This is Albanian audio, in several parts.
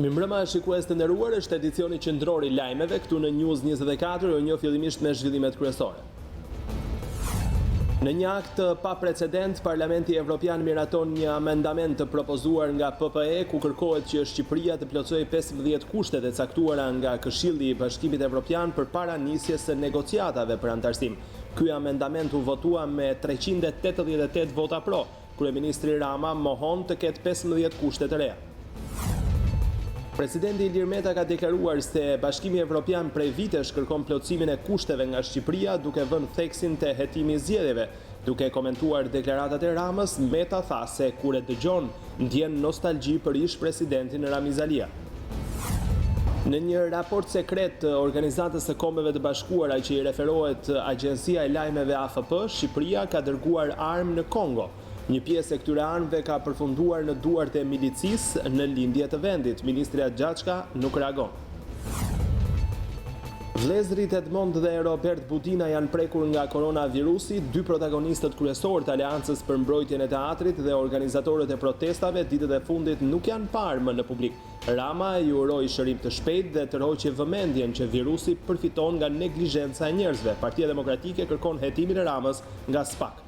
Mirëmbrëma shikues të nderuar, është edicioni qendror i lajmeve këtu në News 24, u njoh fillimisht me zhvillimet kryesore. Në një akt pa precedent, Parlamenti Evropian miraton një amendament të propozuar nga PPE ku kërkohet që Shqipëria të plotësojë 15 kushtet e caktuara nga Këshilli i Bashkimit Evropian përpara nisjes së negociatave për antarësim. Ky amendament u votua me 388 vota pro. Kryeministri Rama mohon të ketë 15 kushte të reja. Presidenti Ilir Meta ka deklaruar se Bashkimi Evropian prej vitesh kërkon plotësimin e kushteve nga Shqipëria duke vënë theksin te hetimi i zgjedhjeve. Duke komentuar deklaratat e Ramës, Meta tha se kur e dëgjon ndjen nostalgji për ish presidentin Ramiz Alia. Në një raport sekret të Organizatës së Kombeve të Bashkuara që i referohet Agjencia e Lajmeve AFP, Shqipëria ka dërguar armë në Kongo. Një pjesë e këtyre armëve ka përfunduar në duart e milicisë në lindje të vendit. Ministri Gjaçka nuk reagon. Vëllezërit Edmond dhe Robert Budina janë prekur nga koronavirusi. Dy protagonistët kryesor të Aleancës për mbrojtjen e teatrit dhe organizatorët e protestave ditët e fundit nuk janë parë më në publik. Rama i uroi shërim të shpejtë dhe tërhoqi vëmendjen që virusi përfiton nga neglizhenca e njerëzve. Partia Demokratike kërkon hetimin e Ramës nga SPAK.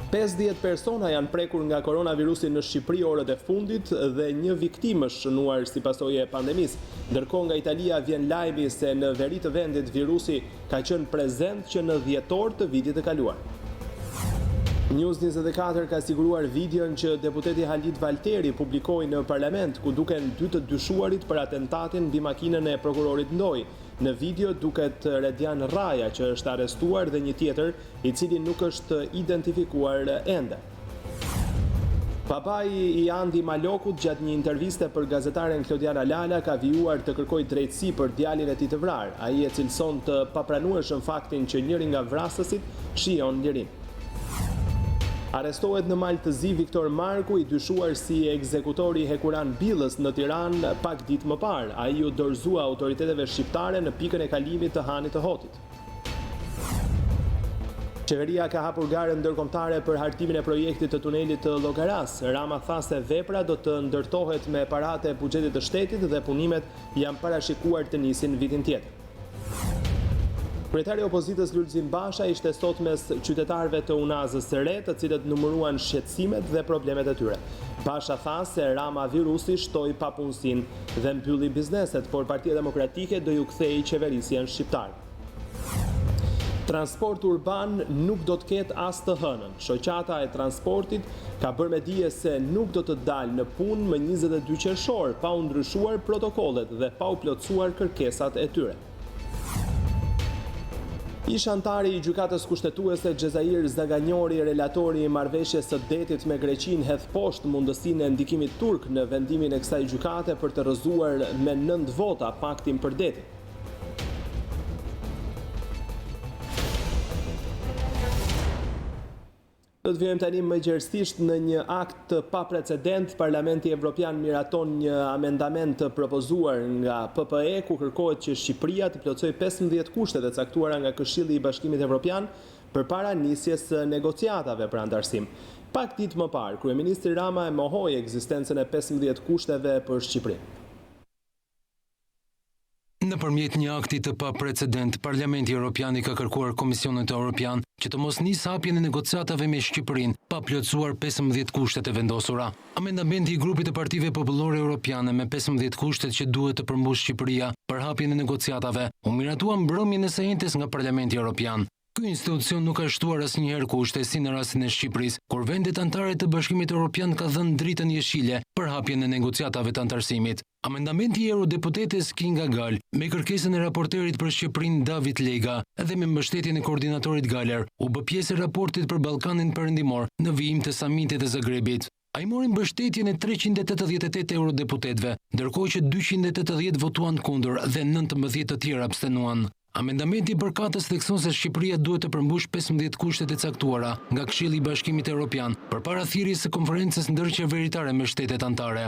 50 persona janë prekur nga koronavirusi në Shqipëri orët e fundit dhe një viktimë është shënuar si pasojë e pandemisë. Ndërkohë nga Italia vjen lajmi se në veri të vendit virusi ka qenë prezent që në dhjetor të vitit të kaluar. News 24 ka siguruar videon që deputeti Halit Valteri publikoi në parlament ku duken dy të dyshuarit për atentatin mbi makinën e prokurorit Ndoj. Në video duket Redian Raja që është arrestuar dhe një tjetër i cili nuk është identifikuar ende. Papai i Andi Malokut gjatë një interviste për gazetaren Klodiana Lala ka vijuar të kërkojë drejtësi për djalin e tij të vrarë. Ai e cilëson të papranueshëm faktin që njëri nga vrasësit shijon lirin. Arrestohet në Malë të Zi Viktor Marku, i dyshuar si ekzekutori Hekuran Billës në Tiranë pak ditë më parë. Ai u dorëzua autoriteteve shqiptare në pikën e kalimit të Hanit të Hotit. Qeveria ka hapur garën ndërkombëtare për hartimin e projektit të tunelit të Llogaras. Rama tha se vepra do të ndërtohet me paratë e buxhetit të shtetit dhe punimet janë parashikuar të nisin vitin tjetër. Kryetari i opozitës Lulzim Basha ishte sot mes qytetarëve të Unazës së Re, të cilët numëruan shqetësimet dhe problemet e tyre. Basha tha se Rama virusi shtoi papunësinë dhe mbylli bizneset, por Partia Demokratike do ju kthejë qeverisjen shqiptare. Transport urban nuk do të ketë as të hënën. Shoqata e transportit ka bërë me dije se nuk do të dalë në punë më 22 qershor, pa u ndryshuar protokollet dhe pa u plotësuar kërkesat e tyre. Ish antari i gjykatës kushtetuese Xhezair Zaganjori, relatori i marrëveshjes së detit me Greqinë, hedh poshtë mundësinë e ndikimit turk në vendimin e kësaj gjykate për të rrëzuar me 9 vota paktin për detin. Do të vijmë tani më gjerësisht në një akt pa precedent. Parlamenti Evropian miraton një amendament të propozuar nga PPE ku kërkohet që Shqipëria të plotësojë 15 kushtet e caktuara nga Këshilli i Bashkimit Evropian përpara nisjes së negociatave për antarësim. Pak ditë më parë, kryeministri Rama e mohoi ekzistencën e 15 kushteve për Shqipërinë. Nëpërmjet një akti të paprecedent, Parlamenti Evropian i ka kërkuar Komisionit Evropian që të mos nisë hapjen e negociatave me Shqipërinë pa plotësuar 15 kushtet e vendosura. Amendamenti i grupit të Partive Popullore Europiane me 15 kushtet që duhet të përmbush Shqipëria për hapjen e negociatave u miratua mbrëmjen e së njëjtës nga Parlamenti Evropian. Ky institucion nuk ka shtuar asnjëherë kushte si në rastin e Shqipërisë, kur vendet anëtare të Bashkimit Evropian ka dhënë dritën jeshile për hapjen e negociatave të antarësimit. Amendamenti i eurodeputetes Kinga Gal, me kërkesën e raporterit për Shqipërinë David Lega dhe me mbështetjen e koordinatorit Galer, u bë pjesë e raportit për Ballkanin Perëndimor në vijim të samitit të Zagrebit. Ai mori mbështetjen e 388 eurodeputetëve, ndërkohë që 280 votuan kundër dhe 19 të tjerë abstenuan. Amendamenti i përkatës thekson se Shqipëria duhet të përmbush 15 kushtet e caktuara nga Këshilli i Bashkimit Evropian përpara thirrjes së konferencës ndërqeveritare me shtetet anëtare.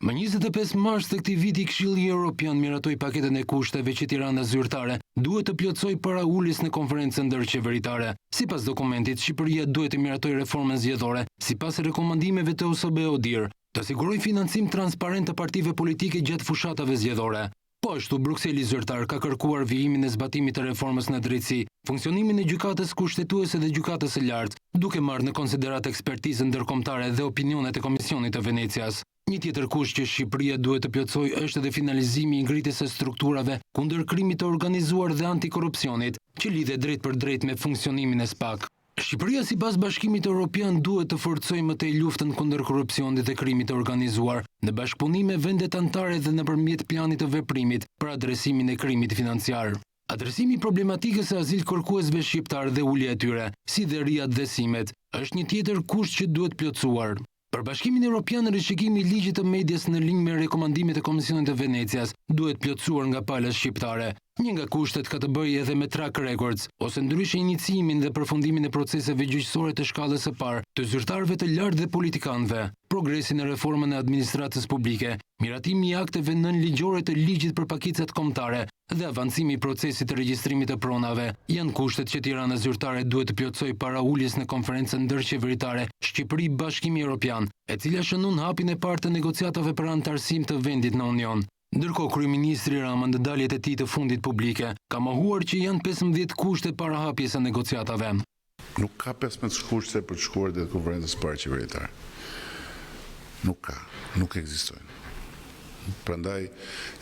Më 25 mars të këtij viti Këshilli Evropian miratoi paketën e kushteve që Tirana zyrtare duhet të plotësoj para uljes në konferencën ndërqeveritare. Sipas dokumentit, Shqipëria duhet të miratojë reformën zgjedhore, sipas rekomandimeve të OSBE ODIHR, të sigurojë financim transparent të partive politike gjatë fushatave zgjedhore. Po ashtu, Brukseli zyrtar ka kërkuar vijimin e zbatimit të reformës në drejtësi, funksionimin e gjykatës kushtetuese dhe gjykatës së lartë, duke marrë në konsiderat ekspertizën ndërkombëtare dhe opinionet e Komisionit të Venecias. Një tjetër kusht që Shqipëria duhet të plotësojë është edhe finalizimi i ngritjes së strukturave kundër krimit të organizuar dhe antikorrupsionit, që lidhet drejt për drejt me funksionimin e SPAK. Shqipëria sipas Bashkimit Evropian duhet të forcojë më tej luftën kundër korrupsionit dhe krimit të organizuar, në bashkëpunim me vendet anëtare dhe nëpërmjet planit të veprimit për adresimin e krimit financiar. Adresimi i problematikës së azil kërkuesve shqiptar dhe ulja e tyre, si dhe riadhesimet, është një tjetër kusht që duhet plotësuar. Për Bashkimin Evropian, rishikimi i ligjit të medias në linjë me rekomandimet e Komisionit të Venecias duhet plotësuar nga palës shqiptare. Një nga kushtet ka të bëjë edhe me track records, ose ndryshe iniciimin dhe përfundimin e proceseve gjyqësore të shkallës së parë të zyrtarëve të lartë dhe politikanëve, progresin në reformën e administratës publike, miratimi i akteve nënligjore të ligjit për pakicat kombëtare dhe avancimi i procesit të regjistrimit të pronave janë kushtet që Tirana zyrtare duhet të plotësojë para uljes në konferencën ndërqeveritare Shqipëri-Bashkimi Evropian, e cila shënon hapjen e parë të negociatave për anëtarësim të vendit në Union. Ndërkohë, kryeministri Rama në daljet e tij të fundit publike ka mohuar që janë 15 kushte para hapjes së negociatave. Nuk ka 15 kushte për të shkuar deri te konferenca e parë qeveritare. Nuk ekzistojnë. Prandaj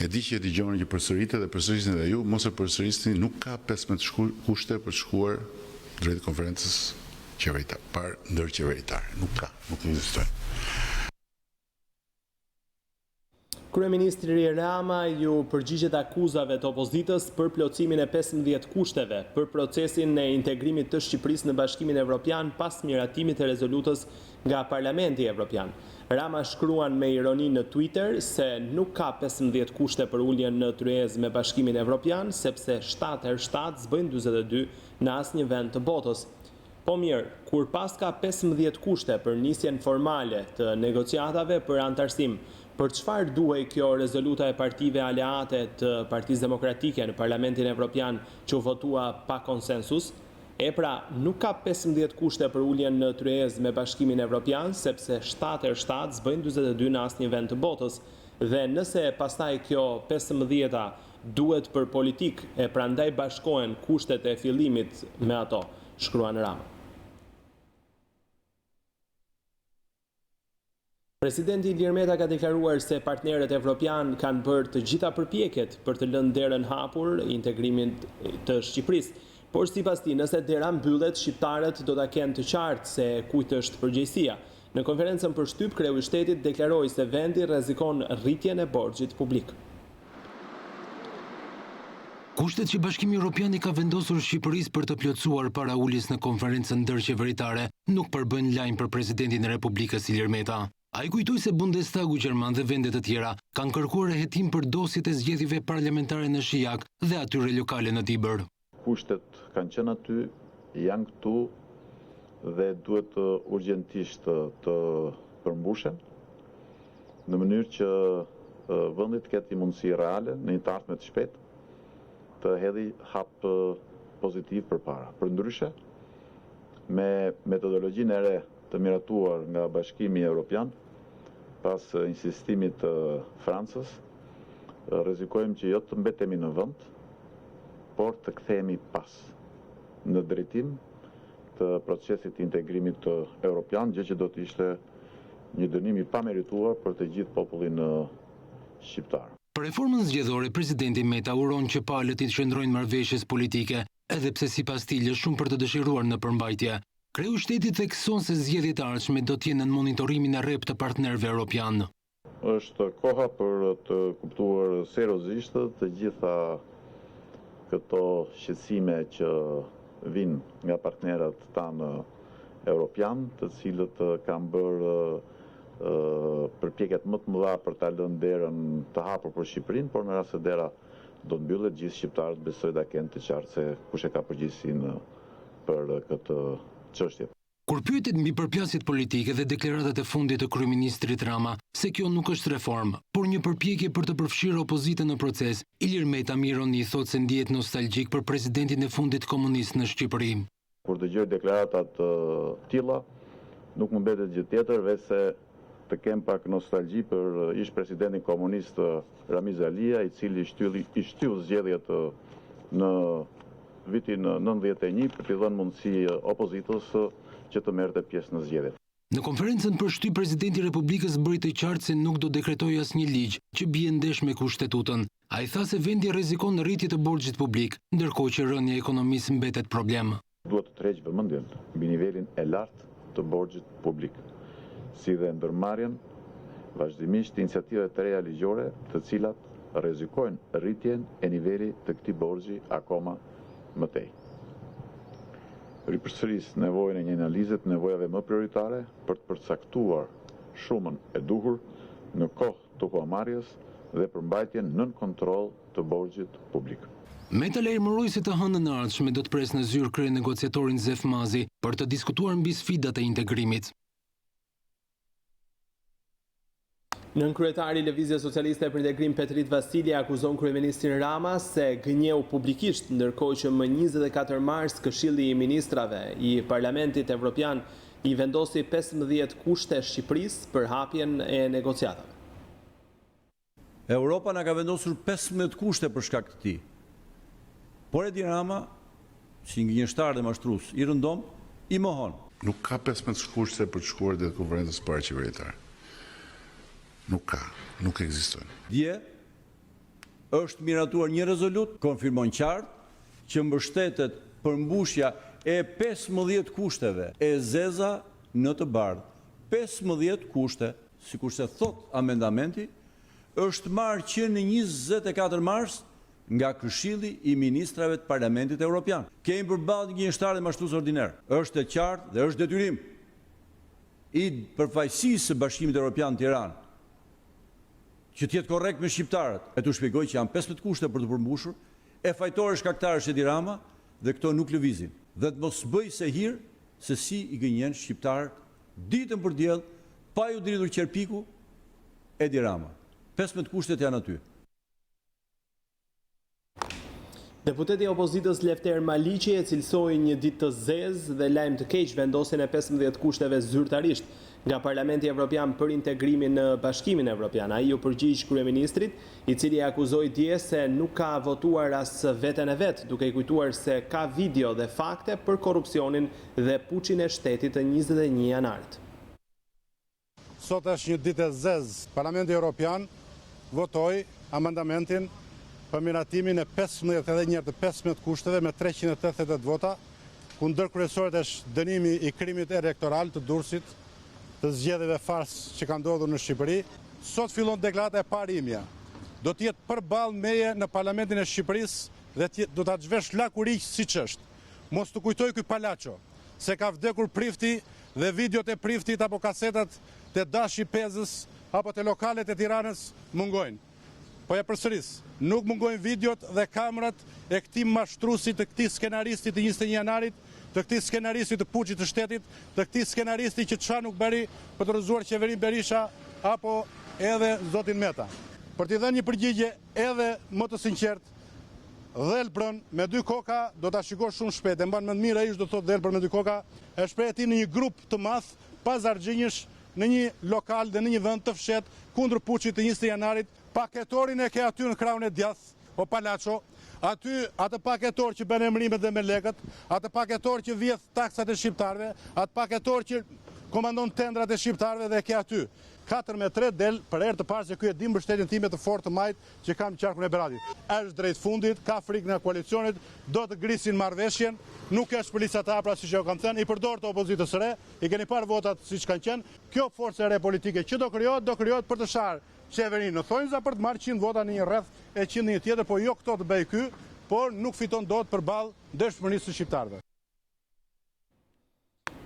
e di që dëgjoni që përsëritet dhe përsërisin edhe ju, mos e përsërisni, nuk ka 15 kushte për të shkuar drejt konferencës qeveritare, parë ndërqeveritare. Nuk ekzistojnë. Kryeministri Rama ju përgjigjet akuzave të opozitës për plotësimin e 15 kushteve për procesin e integrimit të Shqipërisë në Bashkimin Evropian pas miratimit të rezolutës nga Parlamenti Evropian. Rama shkruan me ironi në Twitter se nuk ka 15 kushte për uljen në tryezë me Bashkimin Evropian, sepse 7x7 s'bëjnë 42 në asnjë vend të botës. Po mirë, kur pas ka 15 kushte për nisjen formale të negociatave për antarësim, për çfarë duhej kjo rezoluta e partive aleate të Partisë Demokratike në Parlamentin Evropian që u votua pa konsensus? E pra, nuk ka 15 kushte për uljen në tryezë me Bashkimin Evropian, sepse 7x7 s'bëjnë 42 në asnjë vend të botës. Dhe nëse pastaj kjo 15-a duhet për politik e prandaj bashkohen kushtet e fillimit me ato, shkruan Rama. Presidenti Ilir Meta ka deklaruar se partnerët evropian kanë bërë të gjitha përpjekjet për të lënë derën hapur integrimit të Shqipërisë, por sipas tij, nëse dera mbyllet, shqiptarët do ta kenë të qartë se kujt është përgjegjësia. Në konferencën për shtyp, kreu i shtetit deklaroi se vendi rrezikon rritjen e borxhit publik. Kushtet që Bashkimi Evropian i ka vendosur Shqipërisë për të plotësuar para uljes në konferencën ndërqeveritare nuk përbën lajm për presidentin e Republikës Ilir Meta. Ai kujtoi se Bundestagu gjerman dhe vendet të tjera kanë kërkuar hetim për dosjet e zgjedhjeve parlamentare në Shijak dhe atyre lokale në Tibër. Kushtet kanë qenë aty, janë këtu dhe duhet urgjentisht të përmbushen në mënyrë që vendi të ketë mundësi reale në një të ardhme të shpejtë të hedhë hap pozitiv përpara. Përndryshe, me metodologjinë e re të miratuar nga Bashkimi Evropian, pas insistimit të Francës, rrezikojmë që jo të mbetemi në vend, por të kthehemi pas në drejtim të procesit të integrimit evropian, gjë që do të ishte një dënim i pamerituar për të gjithë popullin shqiptar. Për reformën zgjedhore, presidenti Meta uron që palët i të qëndrojnë marrëveshjes politike, edhe pse sipas tij është shumë për të dëshiruar në përmbajtje. Kreu i shtetit thekson se zgjedhjet e ardhshme do të jenë në monitorimin e rrep të partnerëve evropian. Është koha për të kuptuar seriozisht të gjitha këto shqetësime që vijnë nga partnerët tanë evropian, të cilët kanë bërë përpjekjet më të mëdha për ta lënë derën të hapur për Shqipërinë, por në rast se dera do të mbyllet, gjithë shqiptarët besoj ta kenë të qartë se kush e ka përgjegjësinë për këtë çështje. Kur pyetet mbi përplasjet politike dhe deklaratat e fundit të kryeministrit Rama se kjo nuk është reformë, por një përpjekje për të përfshirë opozitën në proces, Ilir Meta me ironi thotë se ndihet nostalgjik për presidentin e fundit komunist në Shqipëri. Kur dëgjoj deklaratat të tilla, nuk më mbetet gjë tjetër veçse të kem pak nostalgji për ish presidentin komunist Ramiz Alia, i cili i shtyll zgjedhjet në vitin 91 për t'i dhënë mundësi opozitës që të merrte pjesë në zgjedhjet. Në konferencën për shtyp presidenti i Republikës bëri të qartë se nuk do dekretojë asnjë ligj që bie ndesh me kushtetutën. Ai tha se vendi rrezikon rritje të borxhit publik, ndërkohë që rënja e ekonomisë mbetet problem. Duhet të tërheq vëmendjen mbi nivelin e lartë të borxhit publik, si dhe ndërmarrjen vazhdimisht iniciativa të reja ligjore, të cilat rrezikojnë rritjen e nivelit të këtij borxhi akoma më tej. Ripërsëris nevojën e një analize të nevojave më prioritare për të përcaktuar shumën e duhur në kohë të huamarrjes dhe përmbajtjen nën kontroll të borxhit publik. Meta lajmëroi se të hënën e ardhshme do të presë në zyrë kryenegociatorin Zef Mazi për të diskutuar mbi sfidat e integrimit. Nënkryetari i Lëvizjes Socialiste për Integrim Petrit Vasili akuzon kryeministrin Rama se gënjeu publikisht, ndërkohë që më 24 mars Këshilli i Ministrave i Parlamentit Evropian i vendosi 15 kushte Shqipërisë për hapjen e negociatave. Europa na ka vendosur 15 kushte për shkak të tij. Por Edi Rama, si gënjeshtar dhe mashtrues i rëndom, i mohon. Nuk ka 15 kushte për të shkuar deri konferencës parë qeveritare. Nuk ka, nuk ekzistojnë. Dje është miratuar një rezolut, konfirmon qartë që mbështetet përmbushja e 15 kushteve e zeza në të bardhë. 15 kushte, sikurse thot amendamenti, është marrë që në 24 mars nga Këshilli i Ministrave të Parlamentit Evropian. Kemi përballë një gënjeshtar dhe mashtrues ordiner. Është e qartë dhe është detyrim i përfaqësisë së Bashkimit Evropian në Tiranë që të jetë korrekt me shqiptarët, e t'u shpjegoj që janë 15 kushte për të përmbushur, e fajtore shkaktarësh Edi Rama dhe këto nuk lëvizin. Dhe të mos bëj se hir se si i gënjen shqiptarët ditën për diell, pa ju dritur qerpiku Edi Rama. 15 kushtet janë aty. Deputeti i opozitës Lefter Maliqi e cilsoi një ditë të zezë dhe lajm të keq vendosjen e 15 kushteve zyrtarisht nga Parlamenti Evropian për integrimin në Bashkimin Evropian. Ai u përgjigj kryeministrit, i cili akuzoi dje se nuk ka votuar as veten e vet, duke i kujtuar se ka video dhe fakte për korrupsionin dhe puçin e shtetit të 21 janarit. Sot është një ditë e zezë. Parlamenti Evropian votoi amendamentin për miratimin e 15 edhe një të 15 kushteve me 388 vota, ku ndër kryesorët është dënimi i krimit elektoral të Durrësit, të zgjedhjeve fars që kanë ndodhur në Shqipëri. Sot fillon deklarata e parë imja. Do të jetë përballë meje në Parlamentin e Shqipërisë dhe do ta zhvesh lakuriq siç është. Mos të kujtoj ky palaço se ka vdekur Prifti dhe videot e Priftit apo kasetat të Dashi Pezës apo të lokalet e Tiranës mungojnë. Po ja përsëris, nuk mungojnë videot dhe kamerat e këtij mashtruesit, të këtij skenaristi të 21 janarit, të këtij skenaristi të puçit të shtetit, të këtij skenaristi që çfarë nuk bëri për të rrëzuar qeverinë Berisha apo edhe zotin Meta. Për t'i dhënë një përgjigje edhe më të sinqert, Dhelbrën me 2 koka do ta shikosh shumë shpejt. E mban më mirë ai do të thotë Dhelbrën me 2 koka, e shpreh ti në një grup të madh pas argjinjësh në një lokal dhe në një vend të fshet kundër puçit të 20 janarit. Paketorin e ke aty në krahun e djath, o palaço, aty atë paketor që bën emrimet dhe me lekët, atë paketor që vjedh taksat e shqiptarëve, atë paketor që komandon tendrat e shqiptarëve dhe ke aty. 4-3 del për herë të parë se ky e di mbështetjen time të fortë të majt që kam në qarkun e Beratit. Është drejt fundit, ka frikë në koalicionit, do të grisin marrëveshjen, nuk është për lista të hapura siç e kam thënë, i përdor të opozitës së re, i keni parë votat siç kanë qenë. Kjo forcë e re politike që do krijohet për të sharë qeverinë në thonjza për të marrë 100 vota në një rreth e 100 në një tjetër, po jo këto të bëj ky, por nuk fiton dot përballë dëshmërisë së shqiptarëve.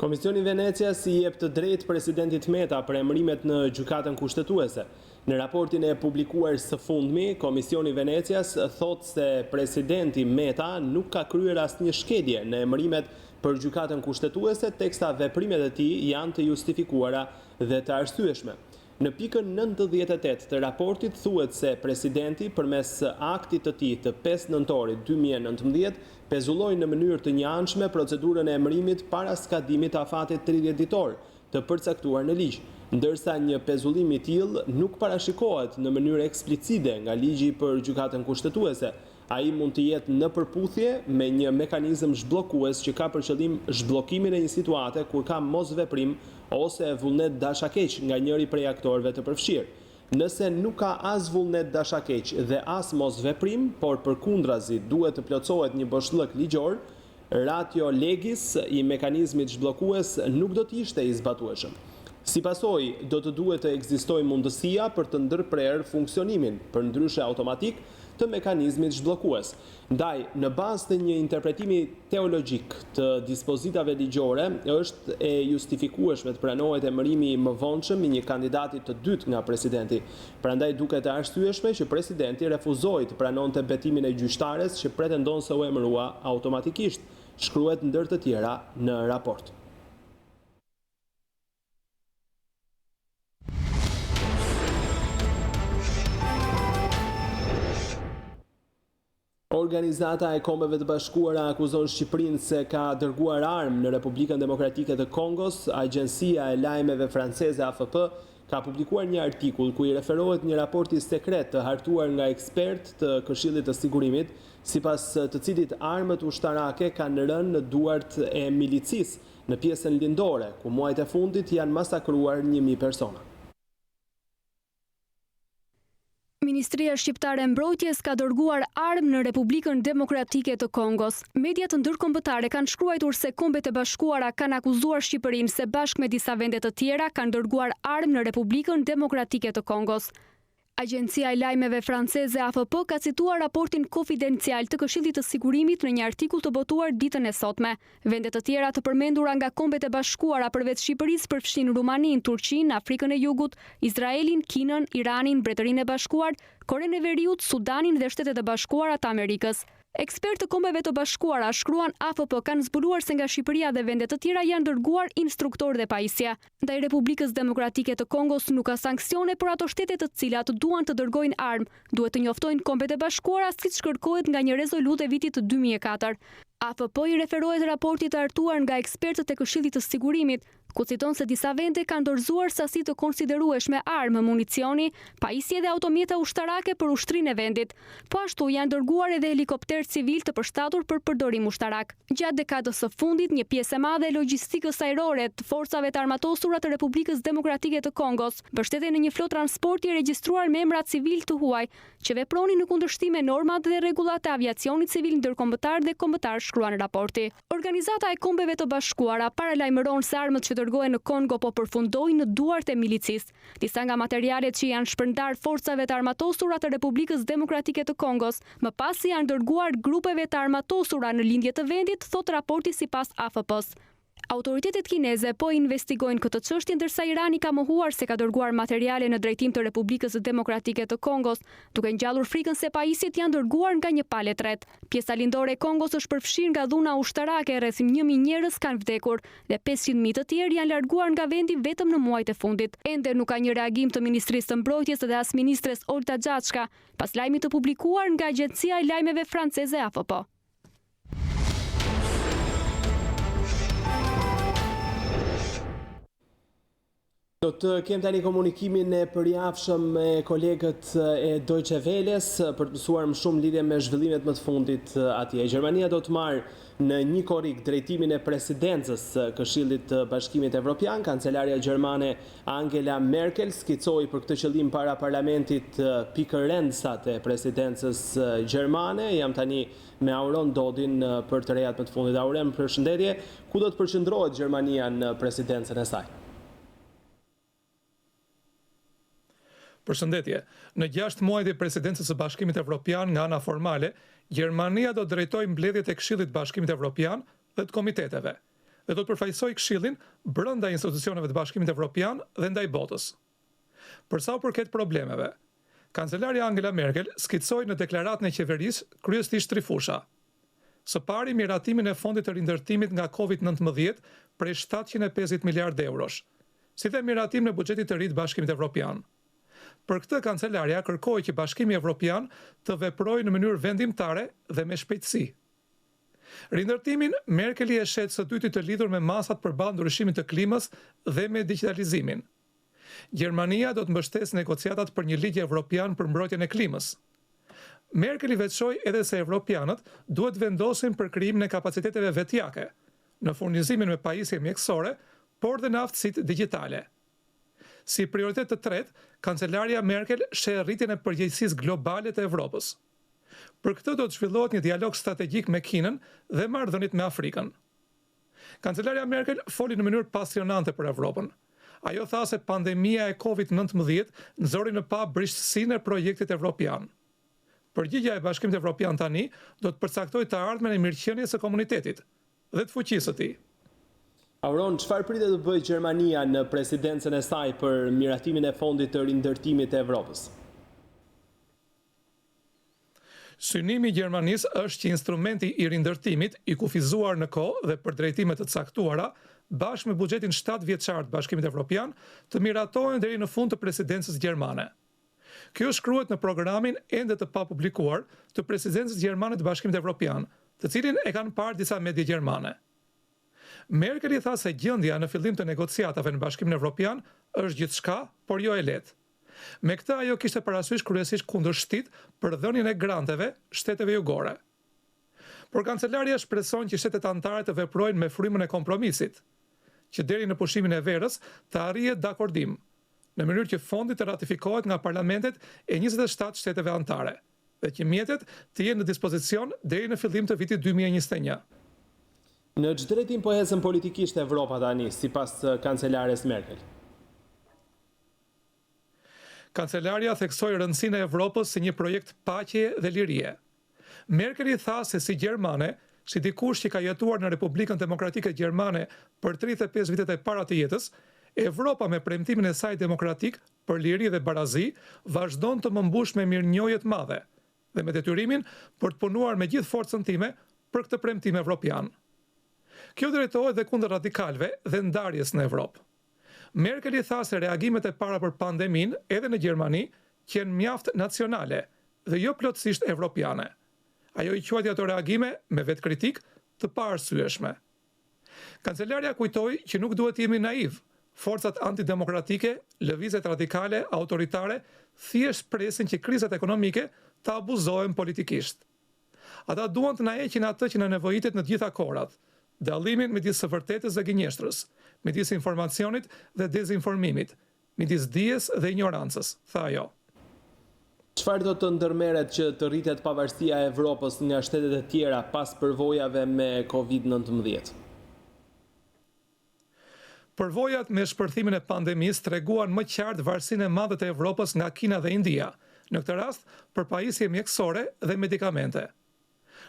Komisioni i Venecias i jep të drejtë presidentit Meta për emërimet në gjykatën kushtetuese. Në raportin e publikuar së fundmi, Komisioni i Venecias thotë se presidenti Meta nuk ka kryer asnjë shkelje në emërimet për gjykatën kushtetuese, teksa veprimet e tij janë të justifikuara dhe të arsyeshme. Në pikën 98 të raportit thuhet se presidenti përmes aktit të tij të 5 nëntorit 2019 pezulloi në mënyrë të njëanshme procedurën e emërimit para skadimit të afatit 30 ditor të përcaktuar në ligj. ndërsa një pezullim i tillë nuk parashikohet në mënyrë eksplicite nga ligji për gjykatën kushtetuese. Ai mund të jetë në përputhje me një mekanizëm zhbllokues që ka për qëllim zhbllokimin e një situate kur ka mosveprim ose vullnet dashakeq nga njëri prej aktorëve të përfshirë. Nëse nuk ka as vullnet dashakeq dhe as mosveprim, por përkundrazi duhet të plotësohet një boshllëk ligjor, ratio legis i mekanizmit zhbllokues nuk do të ishte i zbatueshëm. Si pasojë, do të duhet të ekzistojë mundësia për të ndërprerë funksionimin, përndryshe automatik, të mekanizmit zhbllokues. Ndaj, në bazë të një interpretimi teologjik të dispozitave ligjore, është e justifikueshme të pranohet emërimi i mëvonshëm i një kandidati të dytë nga presidenti. Prandaj duket e arsyeshme që presidenti refuzoi të pranonte betimin e gjyqtares që pretendon se u emërua automatikisht, shkruhet ndër të tjera në raport. Organizata e Kombeve të Bashkuara akuzon Shqipërinë se ka dërguar armë në Republikën Demokratike të Kongos. Agjencia e Lajmeve franceze AFP ka publikuar një artikull ku i referohet një raporti sekret të hartuar nga ekspert të Këshillit të Sigurimit, sipas të cilit armët ushtarake kanë rënë në duart e milicisë në pjesën lindore, ku muajt e fundit janë masakruar 1000 persona. Ministria Shqiptare e Mbrojtjes ka dërguar armë në Republikën Demokratike të Kongos. Mediat ndërkombëtare kanë shkruar se Kombet e Bashkuara kanë akuzuar Shqipërinë se bashkë me disa vende të tjera kanë dërguar armë në Republikën Demokratike të Kongos. Agjencia e Lajmeve franceze AFP ka cituar raportin konfidencial të Këshillit të Sigurimit në një artikull të botuar ditën e sotme. Vende të tjera të përmendura nga Kombet e Bashkuara përveç Shqipërisë përfshin Rumaninë, Turqinë, Afrikën e Jugut, Izraelin, Kinën, Iranin, Mbretërinë e Bashkuar, Korenë e Veriut, Sudanin dhe Shtetet e Bashkuara të Amerikës. Ekspertë të Kombeve të Bashkuara shkruan AFP kanë zbuluar se nga Shqipëria dhe vende të tjera janë dërguar instruktor dhe pajisje. Ndaj Republikës Demokratike të Kongos nuk ka sanksione për ato shtete të cilat duan të dërgojnë armë. Duhet të njoftojnë Kombet e Bashkuara siç kërkohet nga një rezolutë e vitit të 2004. AFP i referohet raportit të hartuar nga ekspertët e Këshillit të Sigurimit, ku citon se disa vende kanë dorëzuar sasi të konsiderueshme armë, municioni, pajisje dhe automjeta ushtarake për ushtrinë e vendit. Po ashtu janë dërguar edhe helikopter civil të përshtatur për përdorim ushtarak. Gjatë dekadës së fundit, një pjesë e madhe e logjistikës ajrore të forcave të armatosura të Republikës Demokratike të Kongos mbështeten në një flotë transporti e regjistruar me emra civil të huaj, që vepronin në kundërshtim me normat dhe rregullat e aviacionit civil ndërkombëtar dhe kombëtar, shkruan raporti. Organizata e Kombeve të Bashkuara paralajmëron se armët që dërgohen në Kongo po përfundojnë në duart e milicisë. Disa nga materialet që janë shpërndar forcave të armatosura të Republikës Demokratike të Kongos, më pas janë dërguar grupeve të armatosura në lindje të vendit, thot raporti sipas AFP-s. Autoritetet kineze po investigojnë këtë çështje, ndërsa Irani ka mohuar se ka dërguar materiale në drejtim të Republikës Demokratike të Kongos, duke ngjallur frikën se pajisjet janë dërguar nga një palë tret. Pjesa lindore e Kongos është përfshirë nga dhuna ushtarake, rreth 1000 njerëz kanë vdekur dhe 500.000 të tjerë janë larguar nga vendi vetëm në muajt e fundit. Ende nuk ka një reagim të Ministrisë së Mbrojtjes dhe as ministres Olta Xhaçka, pas lajmit të publikuar nga Agjencia e Lajmeve franceze AFP. Do të kem tani komunikimin e përjavshëm me kolegët e Deutsche Welles për të mësuar më shumë lidhje me zhvillimet më të fundit atje. Gjermania do të marrë në një korrik drejtimin e presidencës së Këshillit të Bashkimit Evropian. Kancelaria gjermane Angela Merkel skicoi për këtë qëllim para parlamentit pikërendsat e presidencës gjermane. Jam tani me Auron Dodin për të rejat më të fundit. Auron, përshëndetje. Ku do të përqendrohet Gjermania në presidencën e saj? Përshëndetje. Në 6 muajt e presidencës së Bashkimit Evropian nga ana formale, Gjermania do drejtojë mbledhjet e Këshillit të Bashkimit Evropian dhe të komiteteve, dhe do të përfaqësojë Këshillin brenda institucioneve të Bashkimit Evropian dhe ndaj botës. Për sa u përket problemeve, kancelarja Angela Merkel skicoi në deklaratën e qeverisë kryesisht 3 fusha. Së pari, miratimin e fondit të rindërtimit nga Covid-19 prej 750 miliardë eurosh, si dhe miratim në buxhetit të ri të Bashkimit Evropian. Për këtë, kancelarja kërkoi që Bashkimi Evropian të veprojë në mënyrë vendimtare dhe me shpejtësi. Rindërtimin Merkeli e shet së dyti të lidhur me masat përballë ndryshimit të klimës dhe me digitalizimin. Gjermania do të mbështesë negociatat për një ligj evropian për mbrojtjen e klimës. Merkel i veçoi edhe se evropianët duhet vendosin për krijimin e kapaciteteve vetjake në furnizimin me pajisje mjekësore, por dhe në aftësitë digjitale. Si prioritet të tretë, kancelaria Merkel sheh rritjen e përgjegjësisë globale të Evropës. Për këtë do të zhvillohet një dialog strategjik me Kinën dhe marrëdhëniet me Afrikën. Kancelaria Merkel foli në mënyrë pasionante për Evropën. Ajo tha se pandemia e COVID-19 nxori në pa brishësinë e projektit evropian. Përgjigjja e Bashkimit Evropian tani do të përcaktojë të ardhmen e mirëqenies së komunitetit dhe të fuqisë së tij. Auron, çfarë pritet të bëjë Gjermania në presidencën e saj për miratimin e fondit të rindërtimit të Evropës? Synimi i Gjermanisë është që instrumenti i rindërtimit i kufizuar në kohë dhe për drejtime të caktuara, bashkë me buxhetin 7 vjeçar të Bashkimit Evropian, të miratohen deri në fund të presidencës gjermane. Kjo shkruhet në programin ende të papublikuar të presidencës gjermane të Bashkimit Evropian, të cilin e kanë parë disa media gjermane. Merkel i tha se gjendja në fillim të negociatave në Bashkimin Evropian është gjithçka, por jo e lehtë. Me këtë ajo kishte parasysh kryesisht kundërshtit për dhënien e granteve shteteve jugore. Por kancelaria shpreson që shtetet anëtare të veprojnë me frymën e kompromisit, që deri në pushimin e verës të arrihet dakordim, në mënyrë që fondi të ratifikohet nga parlamentet e 27 shteteve anëtare, dhe që mjetet të jenë në dispozicion deri në fillim të vitit 2021. Në ç'të drejtim po ecën politikisht Evropa tani, sipas kancelares Merkel? Kancelaria theksoi rëndësinë e Evropës si një projekt paqeje dhe lirie. Merkel i tha se si gjermane, si dikush që ka jetuar në Republikën Demokratike Gjermane për 35 vitet e para të jetës, Evropa me premtimin e saj demokratik për liri dhe barazi vazhdon të më mbush me mirënjohje të madhe dhe me detyrimin për të punuar me gjithë forcën time për këtë premtim evropian. Kjo drejtohet dhe kundër radikalëve dhe ndarjes në Evropë. Merkel i tha se reagimet e para për pandemin edhe në Gjermani qenë mjaft nacionale dhe jo plotësisht evropiane. Ajo i quajti ato reagime me vetkritik të paarsyeshme. Kancelaria kujtoi që nuk duhet të jemi naiv. Forcat antidemokratike, lëvizjet radikale, autoritare, thjesht presin që krizat ekonomike të abuzohen politikisht. Ata duan të na heqin atë që na nevojitet në të gjitha kohrat, dallimin midis së vërtetës dhe gënjeshtërës, midis informacionit dhe dezinformimit, midis dijes dhe ignorancës, tha ajo. Çfarë do të ndërmerret që të rritet pavarësia e Evropës nga shtetet e tjera pas përvojave me COVID-19? Përvojat me shpërthimin e pandemisë treguan më qartë varësinë e madhe të Evropës nga Kina dhe India, në këtë rast për pajisje mjekësore dhe medikamente.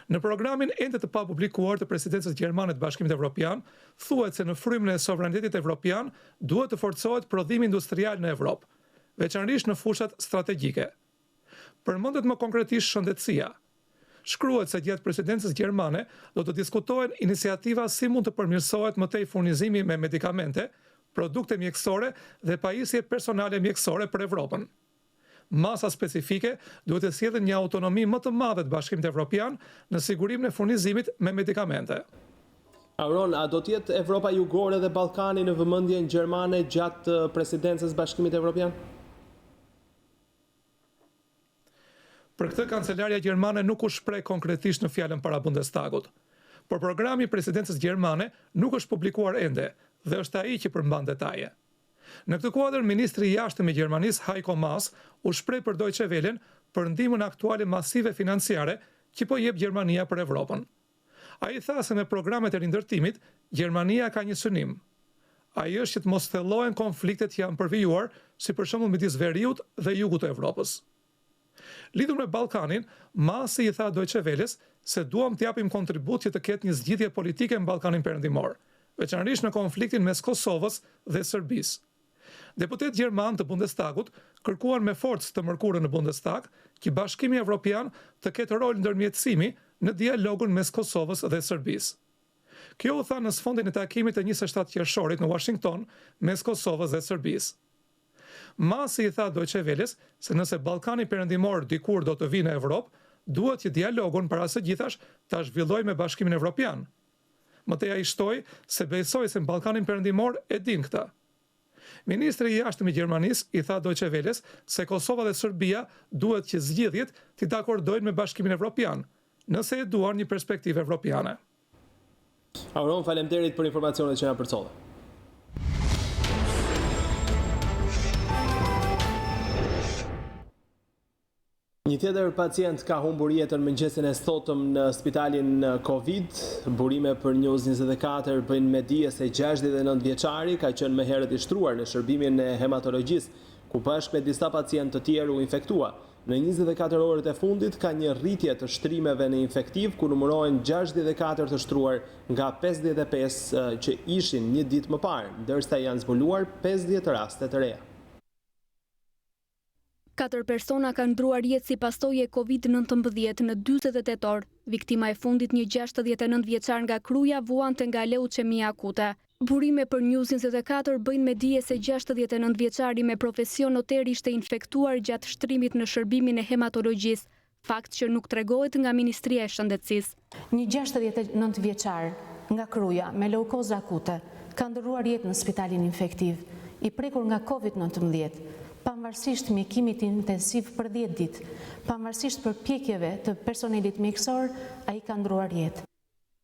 Në programin ende të papublikuar të presidencës gjermane të Bashkimit Evropian, thuhet se në frymën e sovranitetit evropian duhet të forcohet prodhimi industrial në Evropë, veçanërisht në fushat strategjike. Përmendet më konkretisht shëndetësia. Shkruhet se gjatë presidencës gjermane do të diskutohen iniciativa si mund të përmirësohet më tej furnizimi me medikamente, produkte mjekësore dhe pajisje personale mjekësore për Evropën. Masa specifike duhet të sjellë një autonomi më të madhe të Bashkimit Evropian në sigurimin e furnizimit me medikamente. Auron, a do të jetë Evropa Jugore dhe Ballkani në vëmendjen gjermane gjatë presidencës Bashkimit Evropian? Për këtë kancelaria gjermane nuk u shpreh konkretisht në fjalën para Bundestagut, por programi i presidencës gjermane nuk është publikuar ende dhe është ai që përmban detaje. Në këtë kuadër, ministri i jashtëm i Gjermanisë Heiko Maas u shpreh për Deutsche Welle për ndihmën aktuale masive financiare që po jep Gjermania për Evropën. Ai tha se me programet e rindërtimit, Gjermania ka një synim. Ai është që të mos thellohen konfliktet që janë përvijuar, si për shembull midis veriut dhe jugut të Evropës. Lidhur me Ballkanin, Maasi i tha Deutsche Welle se duam të japim kontribut që të ketë një zgjidhje politike në Ballkanin Perëndimor, veçanërisht në konfliktin mes Kosovës dhe Serbisë. Deputet gjerman të Bundestagut kërkuan me forcë të mërkurën në Bundestag që Bashkimi Evropian të ketë rol ndërmjetësimi në dialogun mes Kosovës dhe Serbisë. Kjo u tha në sfondin e takimit të 27 qershorit në Washington mes Kosovës dhe Serbisë. Maasi i tha Deutsche Welle se nëse Ballkani Perëndimor dikur do të vinë në Evropë, duhet që dialogun para së gjithash ta zhvillojë me Bashkimin Evropian. Mëtej ai shtoi se besoi se në Ballkanin Perëndimor e din këtë. Ministri i jashtëm i Gjermanisë i tha Deutsche Welles se Kosova dhe Serbia duhet që zgjedhjet t'i dakordojnë me Bashkimin Evropian, nëse e duan një perspektivë evropiane. Auron, faleminderit për informacionet që na përcolle. Një tjetër pacient ka humbur jetën mëngjesin e sotëm në spitalin Covid. Burime për News 24 bëjnë me dije se 69 vjeçari ka qenë më herët i shtruar në shërbimin e hematologjisë, ku bashkë me disa pacientë të tjerë u infektua. Në 24 orët e fundit ka një rritje të shtrimeve në infektiv, ku numërohen 64 të shtruar nga 55 që ishin një ditë më parë, ndërsa janë zbuluar 50 raste të reja. 4 persona kanë ndruar jetë si pasojë e Covid-19 në 48 orë. Viktima e fundit, një 69 vjeçar nga Kruja, vuante nga leuqemia akute. Burime për News 24 bëjnë me dije se 69 vjeçari me profesion noter ishte infektuar gjatë shtrimit në shërbimin e hematologjisë, fakt që nuk tregohet nga Ministria e Shëndetësisë. Një 69 vjeçar nga Kruja me leukozë akute ka ndruar jetë në spitalin infektiv, i prekur nga Covid-19. Pavarësisht mjekimit intensiv për 10 ditë, pavarësisht përpjekjeve të personelit mjekësor, ai ka ndruar jetë.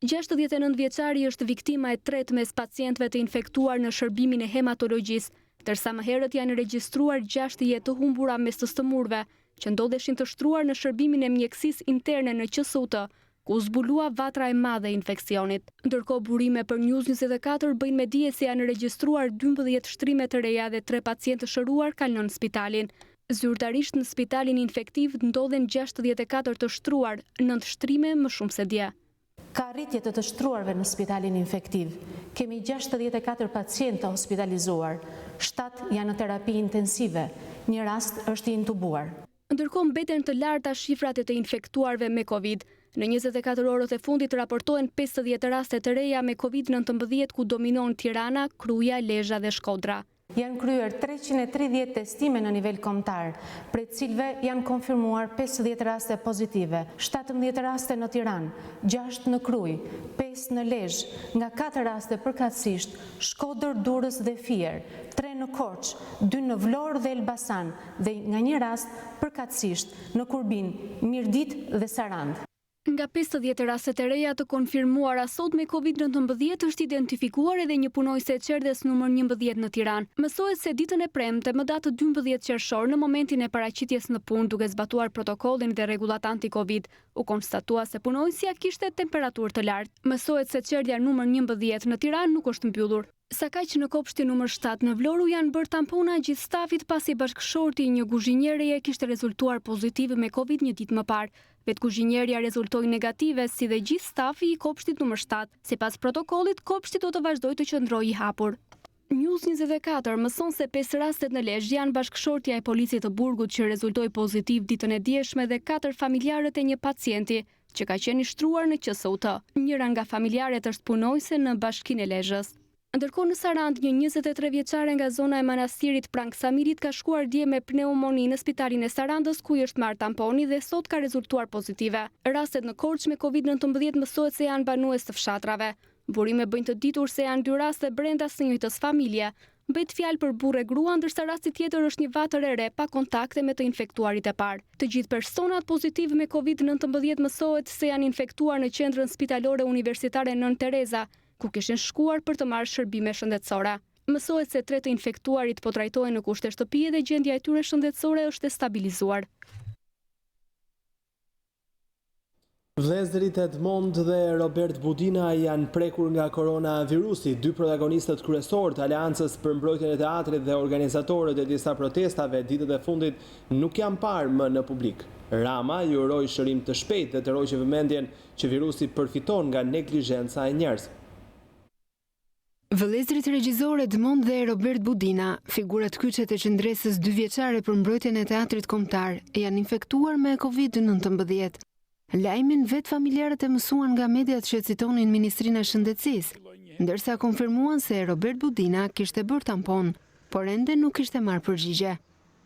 69 vjeçari është viktima e tretë mes pacientëve të infektuar në shërbimin e hematologjisë, ndërsa më herët janë regjistruar 6 jetë të humbura mes të stëmurve, që ndodheshin të shtruar në shërbimin e mjekësisë interne në QSUT, ku zbulua vatra e madhe e infeksionit. Ndërkohë burime për News 24 bëjnë me dije se janë regjistruar 12 shtrime të reja dhe 3 pacientë shëruar kanë lënë spitalin. Zyrtarisht në spitalin infektiv ndodhen 64 të shtruar, 9 shtrime më shumë se dje. Ka rritje të shtruarve në spitalin infektiv. Kemi 64 pacientë hospitalizuar, 7 janë në terapi intensive, një rast është i intubuar. Ndërkohë mbeten të larta shifrat e të infektuarve me Covid. Në 24 orët e fundit raportohen 50 raste të reja me Covid-19 ku dominon Tirana, Kruja, Lezhë dhe Shkodra. Janë kryer 330 testime në nivel kombëtar, prej cilëve janë konfirmuar 50 raste pozitive, 17 raste në Tiranë, 6 në Krujë, 5 në Lezhë, nga 4 raste përkatësisht, Shkodër, Durrës dhe Fier, 3 në Korçë, 2 në Vlorë dhe Elbasan dhe nga një rast përkatësisht në Kurbinë, Mirdit dhe Sarandë. Nga 50 rastet e reja të konfirmuara sot me Covid-19 është identifikuar edhe një punojëse e qerdhes numër 11 në Tiranë. Mësohet se ditën e premte më datë 12 qershor në momentin e paraqitjes në punë duke zbatuar protokollin dhe rregullat anti-Covid, u konstatua se punojësia kishte temperaturë të lartë. Mësohet se qerdhja numër 11 në Tiranë nuk është mbyllur. Sa kaq në kopshtin numër 7 në Vlorë janë bërë tampona gjithë stafit pasi bashkëshorti një kuzhinjereje kishte rezultuar pozitiv me Covid një ditë më parë. Vetë kuzhinjerja rezultoi negative si dhe gjithë stafi i kopshtit numër 7. Sipas protokollit, kopshti do të vazhdojë të qëndrojë i hapur. News 24 mëson se 5 rastet në Lezhë janë bashkëshortja e policisë të Burgut që rezultoi pozitiv ditën e dieshme dhe 4 familjarët e një pacienti që ka qenë i shtruar në QSUT. Njëra nga familjarët është punojëse në Bashkinë e Lezhës. Ndërkohë në Sarandë, një 23 vjeçare nga zona e manastirit Prank Samirit ka shkuar dje me pneumoni në spitalin e Sarandës, ku i është marrë tamponi dhe sot ka rezultuar pozitive. Rastet në Korçë me Covid-19 mësohet se janë banues të fshatrave. Burime bëjnë të ditur se janë 2 raste brenda së njëjtës familje. Bëhet fjalë për burrë e grua, ndërsa rasti tjetër është një vatër e re pa kontakte me të infektuarit e parë. Të gjithë personat pozitiv me Covid-19 mësohet se janë infektuar në qendrën spitalore universitare Nën Tereza, ku kishin shkuar për të marrë shërbime shëndetësore. Mësohet se 3 të infektuarit po trajtohen në kushte shtëpie dhe gjendja e tyre shëndetësore është e stabilizuar. Vëllezërit Edmond dhe Robert Budina janë prekur nga koronavirusi. 2 protagonistët kryesor të Aleancës për mbrojtjen e teatrit dhe organizatorët e disa protestave ditët e fundit nuk janë parë më në publik. Rama ju uroi shërim të shpejtë dhe të roqe vëmendjen që virusi përfiton nga neglizhenca e njerëzve. Vëllezërit regjizor Edmond dhe Robert Budina, figurat kyçe të qendresës 2 vjeçare për mbrojtjen e teatrit kombëtar, janë infektuar me Covid-19. Lajmin vetë familjarët e mësuan nga mediat që citonin Ministrinë e Shëndetësisë, ndërsa konfirmuan se Robert Budina kishte bërë tampon, por ende nuk kishte marrë përgjigje.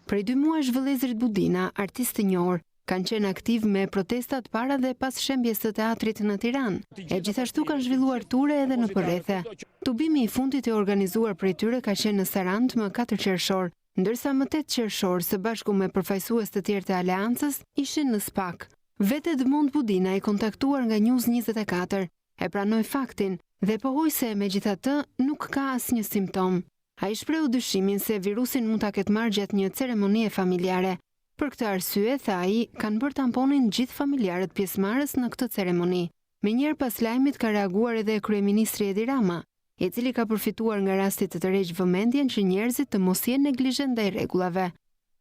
Prej 2 muajsh vëllezërit Budina, artistë të njohur, kanë qenë aktiv me protestat para dhe pas shembjes së teatrit në Tiranë. E gjithashtu kanë zhvilluar ture edhe në përrethe. Tubimi i fundit e organizuar prej tyre ka qenë në Sarand më 4 qershor, ndërsa më 8 qershor së bashku me përfaqësues të tjerë të aleancës ishin në SPAK. Vete Edmond Budina i kontaktuar nga News 24 e pranoi faktin dhe pohoi se megjithatë nuk ka asnjë simptom. Ai shprehu dyshimin se virusin mund ta ketë marrë gjatë një ceremonie familjare. Për këtë arsye, tha ai, kanë bërë tamponin gjithë familjarët pjesëmarrës në këtë ceremoni. Menjëherë pas lajmit ka reaguar edhe kryeministri Edi Rama, i cili ka përfituar nga rasti të tërheq vëmendjen që njerëzit të mos jenë neglizhent ndaj rregullave.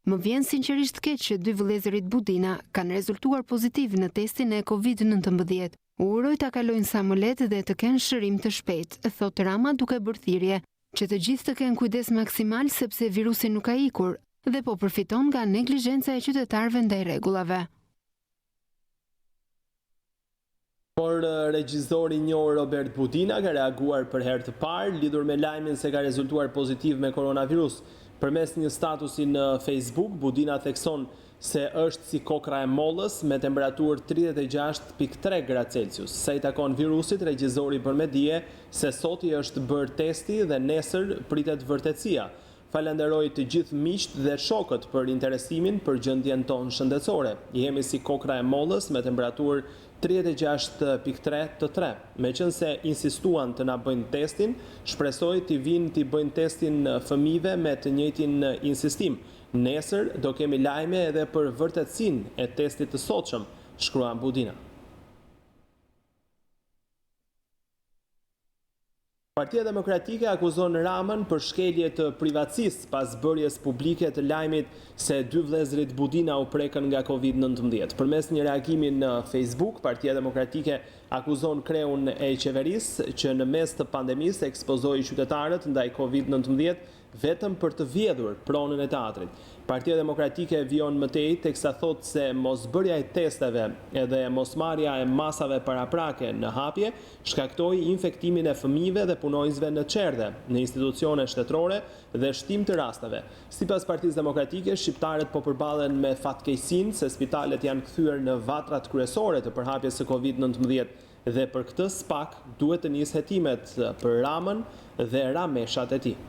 Më vjen sinqerisht keq që 2 vëllezërit Budina kanë rezultuar pozitiv në testin e COVID-19. U uroj ta kalojnë sa më lehtë dhe të kenë shërim të shpejtë, thot Rama duke bërë thirrje që të gjithë të kenë kujdes maksimal sepse virusi nuk ka ikur dhe po përfiton nga neglizhenca e qytetarëve ndaj rregullave. Por regjizori i njohur Robert Budina ka reaguar për herë të parë lidhur me lajmin se ka rezultuar pozitiv me koronavirus. Përmes një statusi në Facebook, Budina thekson se është si kokra e mollës me temperaturë 36.3 gradë Celsius. Sa i takon virusit, regjizori bën me dije se soti është bërë testi dhe nesër pritet vërtetësia. Falenderoj të gjithë miqt dhe shokët për interesimin për gjendjen tonë shëndetësore. Jemi si kokra e mollës me temperaturë 36.3 të 3. Meqense insistuan të na bëjnë testin, shpresoj t'i vinë t'i bëjnë testin fëmijëve me të njëjtin insistim. Nesër do kemi lajme edhe për vërtetësinë e testit të sotshëm, shkruan Budina. Partia Demokratike akuzon Ramën për shkelje të privatësisë pas bërjes publike të lajmit se 2 vëllezërit Budina u prekën nga COVID-19. Përmes një reagimi në Facebook, Partia Demokratike akuzon kreun e qeverisë që në mes të pandemisë ekspozoi qytetarët ndaj COVID-19 vetëm për të vjedhur pronën e teatrit. Partia Demokratike vijon mëtej teksa thotë se mosbërja e testeve edhe mosmarrja e masave paraprake në hapje shkaktoi infektimin e fëmijëve dhe punonjësve në çerdhe, në institucione shtetërore dhe shtim të rasteve. Sipas Partisë Demokratike, shqiptarët po përballen me fatkeqësinë se spitalet janë kthyer në vatrat kryesore të përhapjes së COVID-19 dhe për këtë SPAK duhet të nisë hetimet për Ramën dhe rameshat e tij.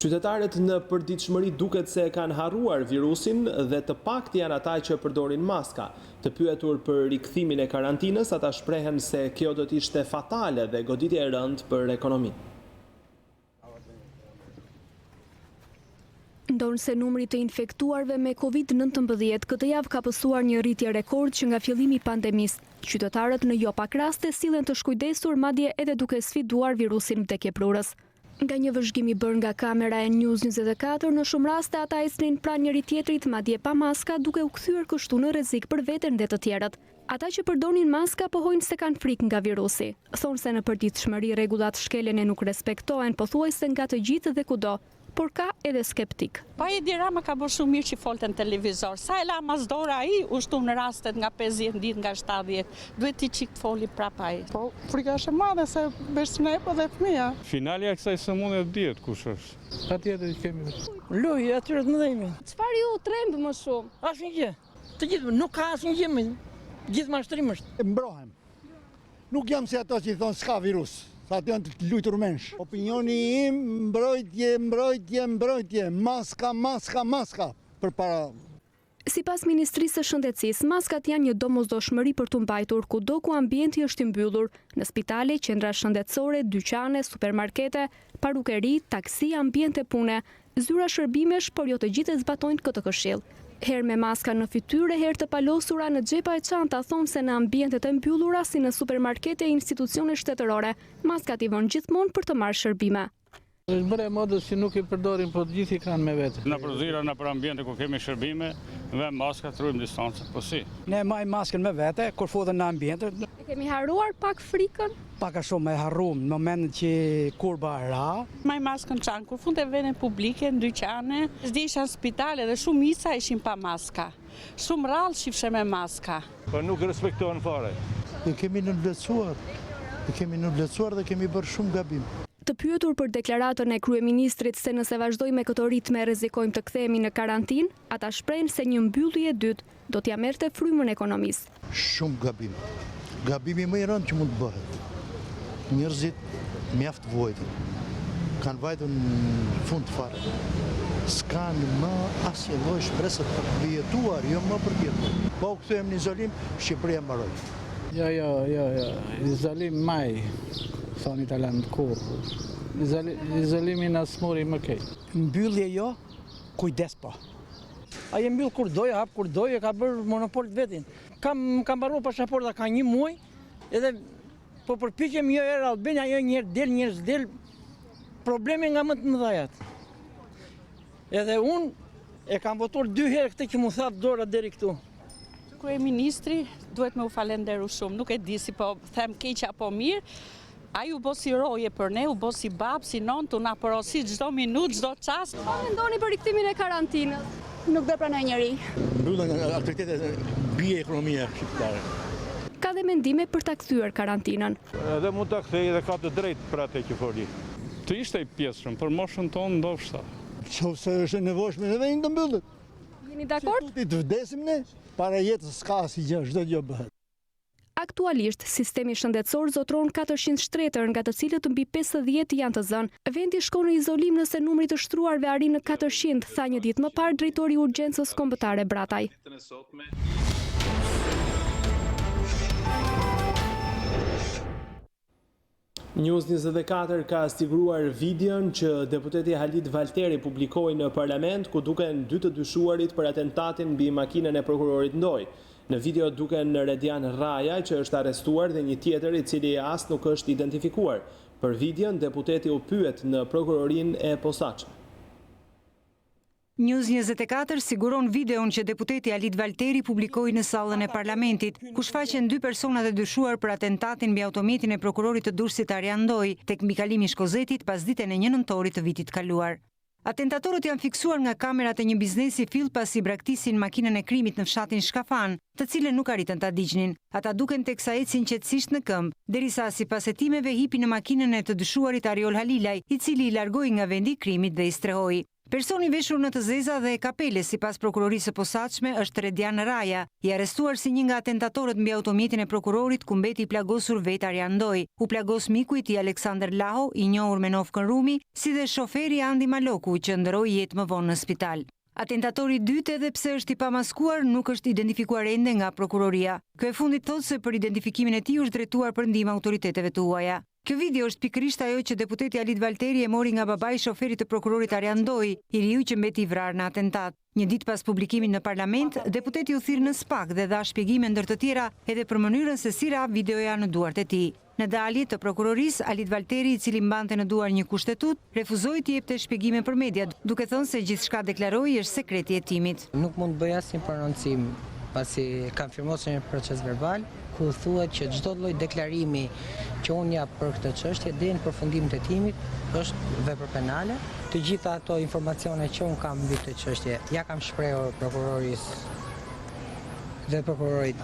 Qytetarët në përditshmëri duket se kanë harruar virusin dhe të paktë janë ata që përdorin maska. Të pyetur për rikthimin e karantinës, ata shprehen se kjo do të ishte fatale dhe goditje e rëndë për ekonominë. Ndonse numri të infektuarve me COVID-19 këtë javë ka pësuar një rritje rekord që nga fillimi i pandemisë. Qytetarët në jo pak raste sillen të shkujdesur madje edhe duke sfiduar virusin vdekjeprurës. Nga një vëzhgim i bërë nga kamera e News 24, në shumë raste ata ecnin pranë njëri tjetrit madje pa maska, duke u kthyer kështu në rrezik për veten dhe të tjerët. Ata që përdorin maska pohojnë se kanë frikë nga virusi. Thonë se në përditshmëri rregullat shkeljen e nuk respektohen pothuajse nga të gjithë dhe kudo, por ka edhe skeptik. Pa Edi Rama ka bërë shumë mirë që folte në televizor. Sa e la masdora ai, u shtu në rastet nga 50 ditë nga 70. Duhet t'i çik foli prapa ai. Po, frika është e madhe se veç ne dhe fëmia. Finali e kësaj sëmundje dihet kush është. Patjetër që kemi. Lojë atyre të mëdhenj. Çfarë ju tremb më shumë? Asnjë gjë. Të gjithë nuk ka asnjë gjë. Gjithë mashtrim është. Mbrohem. Nuk jam si ato që thonë s'ka virus. Sa të janë të lujtur mensh. Opinioni im, mbrojtje, maska, për para. Sipas Ministrisë së Shëndetësisë, maskat janë një domosdoshmëri për të mbajtur kudo ku ambienti është i mbyllur, në spitale, qendra shëndetësore, dyqane, supermarkete, parukeri, taksi, ambiente pune, zyra shërbimesh, por jo të gjithë zbatojnë këtë këshill. Herë me maska në fytyrë, herë të palosura në xhepa e çanta, thonë se në ambientet e mbyllura si në supermarkete e institucione shtetërore, maskat i vënë gjithmonë për të marrë shërbime. Është bërë e modës që nuk i përdorin, po të gjithë i kanë me vete. Në përzira, në për ambiente ku kemi shërbime, dhe maska të rrujmë distancët, po si. Ne majmë masken me vete, kur fodhen në ambiente. E kemi harruar pak frikën? Pak a shumë e harrum, në momentin që kurba ra. Maj maskën qanë, kur fund e vene publike, në dyqane, zdi isha në spitale dhe shumë isa ishin pa maska. Shumë rallë shifshe me maska. Po nuk respektohen fare. Ne kemi nënvlerësuar dhe kemi bërë shumë gabim. Të pyetur për deklaratën e kryeministrit se nëse vazhdojmë me këto ritme rrezikojmë të kthehemi në karantinë, ata shprehin se një mbyllje e dytë do t'ia merrte frymën ekonomisë. Shumë gabim. Gabimi më i rëndë që mund të bëhet. Njerëzit mjaft vojtën. Kanë vajtur në fund fare. S'kanë më asnjë lloj shpresë për të jetuar, jo më për të jetuar. Po u kthejmë në izolim, Shqipëria mbaroi. Jo. Izolim maj, thonë italianët kur. Izolimi na smori më keq. Mbyllje jo, kujdes po. Ai e mbyll kur doja, hap kur doja, ka bërë monopol të vetin. Kam mbaruar pasaporta ka 1 muaj, edhe po përpiqem jo herë Albania, jo njerë del, problemi nga më të mëdhajat. Edhe unë e kam votuar 2 herë këtë që mu thap dora deri këtu. Kryeministri duhet me u falenderu shumë, nuk e di si po them keq apo mirë. Ai u bë si roje për ne, u bë si bab, si non, tu na porosi çdo minutë, çdo çast. Çfarë mendoni për riktimin e karantinës? Nuk do pranoj njëri. Mbyllen aktivitetet, bie ekonomia shqiptare. Ka dhe mendime për ta kthyer karantinën. Edhe mund ta kthej dhe ka të drejtë për atë që foli. Të ishte i pjesshëm, për moshën tonë ndoshta. Nëse është e nevojshme edhe një të mbyllet. Jeni dakord? Të vdesim ne, para jetës s'ka asgjë, çdo gjë bëhet. Aktualisht, sistemi shëndetësor zotron 400 shtretër, nga të cilët mbi 50 janë të zënë. Vendi shkon në izolim nëse numri të shtruarve arrin në 400, tha një ditë më parë drejtori i urgjencës kombëtare Brataj. News 24 ka siguruar videon që deputeti Halit Valteri publikoi në parlament, ku duken 2 të dyshuarit për atentatin mbi makinën e prokurorit Ndoj. Në video duken Redian Raja, që është arrestuar, dhe një tjetër i cili as nuk është identifikuar. Për videon, deputeti u pyet në prokurorinë e posaçme. News 24 siguron videon që deputeti Halit Valteri publikoi në sallën e parlamentit, ku shfaqen 2 personat e dyshuar për atentatin mbi autometin e prokurorit të Durrësit Arjan Ndoj tek mbikalimi i Shkozetit pas ditën e 1 nëntorit të vitit kaluar. Atentatorët janë fiksuar nga kamerat e një biznesi fill pasi braktisin makinën e krimit në fshatin Shkafan, të cilën nuk arritën ta digjnin. Ata duken teksa ecin qetësisht në këmbë, derisa sipas hetimeve hipi në makinën e të dyshuarit Ariol Halilaj, i cili i largoi nga vendi i krimit dhe i strehoi. Personi veshur në të zeza dhe kapele sipas prokurorisë së posaçme është Redian Raja, i arrestuar si një nga atentatorët mbi automjetin e prokurorit ku mbeti i plagosur vet Arjan Ndoj. U plagos miku i tij Aleksander Laho, i njohur me Nofkën Rumi, si dhe shoferi Andi Maloku, që ndroi jetë më vonë në spital. Atentatori i dytë, edhe pse është i pamaskuar, nuk është identifikuar ende nga prokuroria. Ky e fundit thotë se për identifikimin e tij është drejtuar për ndihmë autoriteteve të huaja. Kjo video është pikërisht ajo që deputeti Halit Valteri e mori nga babai i shoferit të prokurorit Arjan Ndoj, i riu që mbeti i vrarë në atentat. Një ditë pas publikimit në parlament, deputeti u thirr në SPAK dhe dha shpjegime ndër të tjera edhe për mënyrën se si ra videoja në duart e tij. Në dalje të prokurorisë, Halit Valteri, i cili mbante në duar një kushtetut, refuzoi të jepte shpjegime për mediat, duke thënë se gjithçka deklaroi është sekret i hetimit. Nuk mund të bëj asnjë prononcim pasi kam firmosur një proces verbal ku thuhet që çdo lloj deklarimi që unë jap për këtë çështje deri në përfundimin e hetimit është vepër penale. Të gjitha ato informacione që unë kam mbi këtë çështje ja kam shprehur prokurorisë dhe prokurorit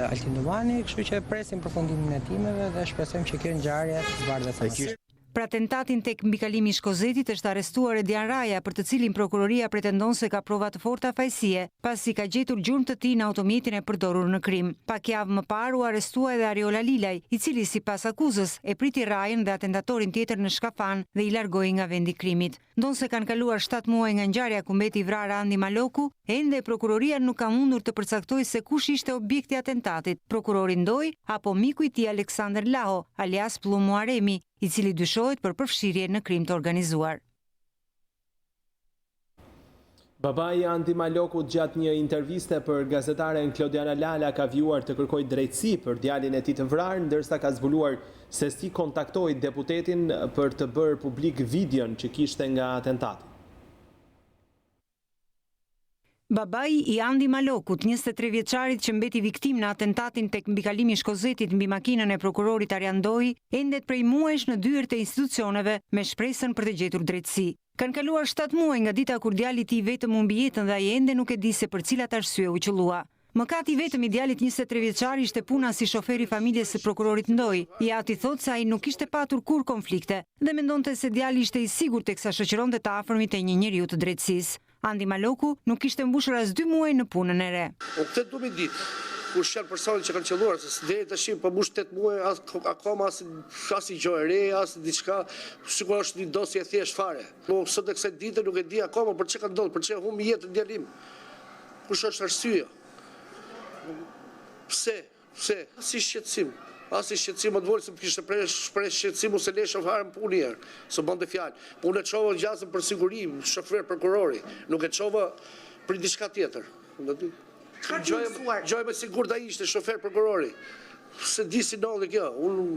Altin Dumani, kështu që presim përfundimin e hetimeve dhe shpresojmë që kjo ngjarje të zbardhet së miri. Për atentatin tek mbikalimi i Shkozetit është arrestuar Redian Raja, për të cilin prokuroria pretendon se ka prova të forta fajësie, pasi ka gjetur gjurmë të tij në automjetin e përdorur në krim. Pak javë më parë u arrestua edhe Ariol Halilaj, i cili sipas akuzës e priti Rajën dhe atentatorin tjetër në Shkafan dhe i largoi nga vendi i krimit. Ndonse kanë kaluar 7 muaj nga ngjarja ku mbeti i vrarë Andi Maloku, ende prokuroria nuk ka mundur të përcaktojë se kush ishte objekti i atentatit, prokurori Ndoj apo miku i tij Aleksander Laho, alias Plum Muaremi, i cili dyshohet për përfshirje në krim të organizuar. Babai i Andi Malokut gjatë një interviste për gazetaren Klodiana Lala ka vjuar të kërkojë drejtësi për djalin e tij të vrarë, ndërsa ka zbuluar se si kontaktoi deputetin për të bërë publik videon që kishte nga atentati. Babai i Andi Malokut, 23 vjeçarit që mbeti viktim në atentatin tek mbikalimi i Shkozetit mbi makinën e prokurorit Arjan Ndoj, endet prej muajsh në dyert e institucioneve me shpresën për të gjetur drejtësi. Kanë kaluar 7 muaj nga dita kur djali i tij vetëm humbi jetën dhe ai ende nuk e di se për cilat arsye u qellua. Mëkati vetëm i djalit 23 vjeçar ishte puna si shoferi i familjes së prokurorit Ndoj. I ati thot se ai nuk kishte patur kur konflikte dhe mendonte se djali ishte i sigurt teksa shoqëronte të afërmit e një njeriu të drejtësisë. Andi Maloku nuk kishte mbushur as 2 muaj në punën e re. Këtë du me ditë, kush janë personat që kanë qelluar, se deri tash po mbush 8 muaj, akoma as i gjë e re, as diçka, sigurisht është një dosje e thjesht fare. Po sot e kësaj dite nuk e di akoma për çka ndodh, për çka humbi jetën djalim. Kush është arsyeja? Pse? Si shqetësim? As i shqetësim më të vogël se kishte shpreh shqetësim ose leshë fare në punë herë, s'u bënte fjalë. Po unë e çova gjasën për siguri, shofer prokurori, nuk e çova për diçka tjetër. Gjoj më sigurt ai ishte shofer prokurori. Se di si ndodhi kjo, unë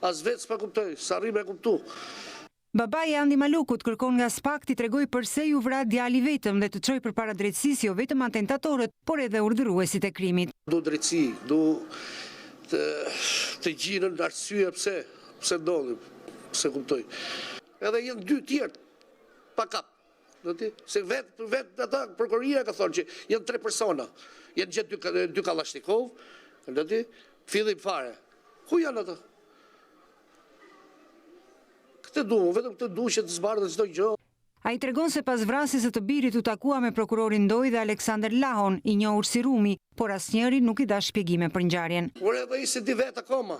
as vetë s'pa kuptoj, s'arri me kuptu. Babai i Andi Malukut kërkon nga SPAK t'i tregoj pse ju vra djali vetëm dhe të çojë përpara drejtësisë jo vetëm atentatorët, por edhe urdhëruesit e krimit. Du drejtësi, du të gjinën arsye pse ndodhi, pse kuptoj. Edhe janë 2 tjerë pa kap. Se vetë ata prokuroria ka thonë që janë 3 persona. Janë gjetë 2 Kalashnikov, fillim fare. Ku janë ata? Vetëm këtë du që të zbardhë çdo gjë. Ai tregon se pas vrasjes së të birit u takua me prokurorin Ndoj dhe Aleksandr Lahon, i njohur si Rumi, por asnjëri nuk i dha shpjegime për ngjarjen. Por edhe ai se di vetë akoma.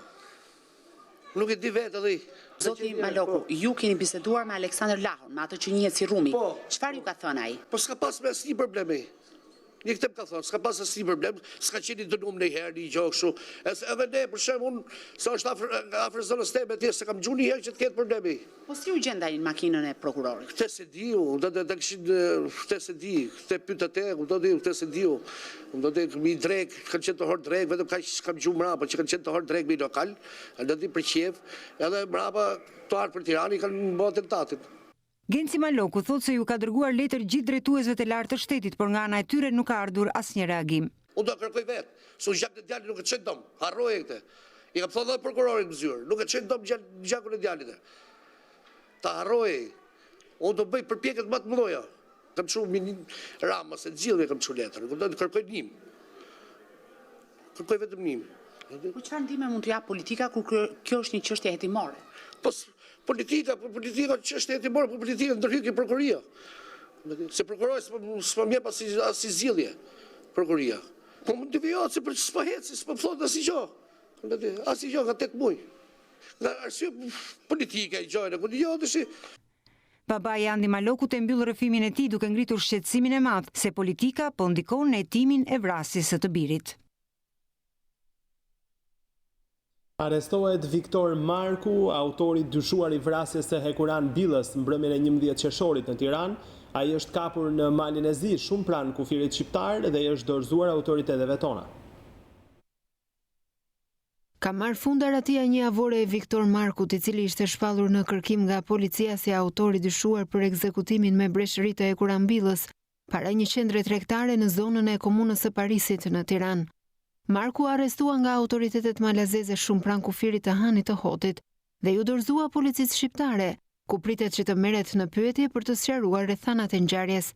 Nuk e di vetë edhe. Zoti Maloku, ju keni biseduar me Aleksandr Lahon, me atë që njihet si Rumi. Çfarë ju ka thënë ai? Po s'ka pas me asnjë problem ai. Një këtë më ka thonë, s'ka pas asnjë problem, s'ka qenë dënuar ndonjëherë një gjë kështu. Edhe ne për shembull, sa është afër zonës teme atje, se kam gjuar një herë që të ketë probleme. Po si u gjendaj në makinën e prokurorit? Këtë se diu, këtë se di, këtë pyet atë, këtë se diu. Mi drek, kanë qenë të hor drek, vetëm kaq kam gjuar mbrapa që kanë qenë të hor drek me lokal, ndonjë për qef, edhe mbrapa të ardhur për Tiranë kanë bërë tentatin. Genci Maloku thot se ju ka dërguar letër gjithë drejtuesve të lartë të shtetit, por nga ana e tyre nuk ka ardhur asnjë reagim. Unë do kërkoj vetë, se unë gjakun e djalit nuk e çoj dom, harroje këtë. I kam thënë edhe prokurorit në zyrë, nuk e çoj dom gjakun e djalit. Ta harroje. Unë do bëj përpjekje më të mëdha. Kam çu Rama se xhillje kam çu letër. Do të kërkoj nim. Kërkoj vetëm nim. Po çfarë ndihmë mund të jap politika kur kjo është një çështje hetimore? Po politika çështje hetimore, po politika ndërhyj prokuroria. Se prokurori s'po mjep as si zgjidhje prokuroria. Po mund të vijojë se për s'po heci, s'po thot asgjë. Asgjë nga 8 muaj. Nga arsye politike e gjojnë, ku dëgjoj. Babai i Andi Malokut e mbyll rrëfimin e tij duke ngritur shqetësimin e madh se politika po ndikon në hetimin e vrasjes së të birit. Arrestohet Viktor Marku, autori dyshuar i vrasjes së Hekuran Billës mbrëmjen e 11 qershorit në Tiranë. Ai është kapur në malin e Zi, shumë pranë kufirit shqiptar dhe është dorëzuar autoriteteve tona. Ka marrë fundar atia një avore e Viktor Markut, i cili ishte shpallur në kërkim nga policia si autori dyshuar për ekzekutimin me breshëri të Hekuran Billës para një qendre tregtare në zonën e komunës së Parisit në Tiranë. Marku arrestua nga autoritetet malazeze shumë pranë kufirit të Hanit të Hotit dhe ju dorëzua policisë shqiptare, ku pritet që të merret në pyetje për të sqaruar rrethanat e ngjarjes.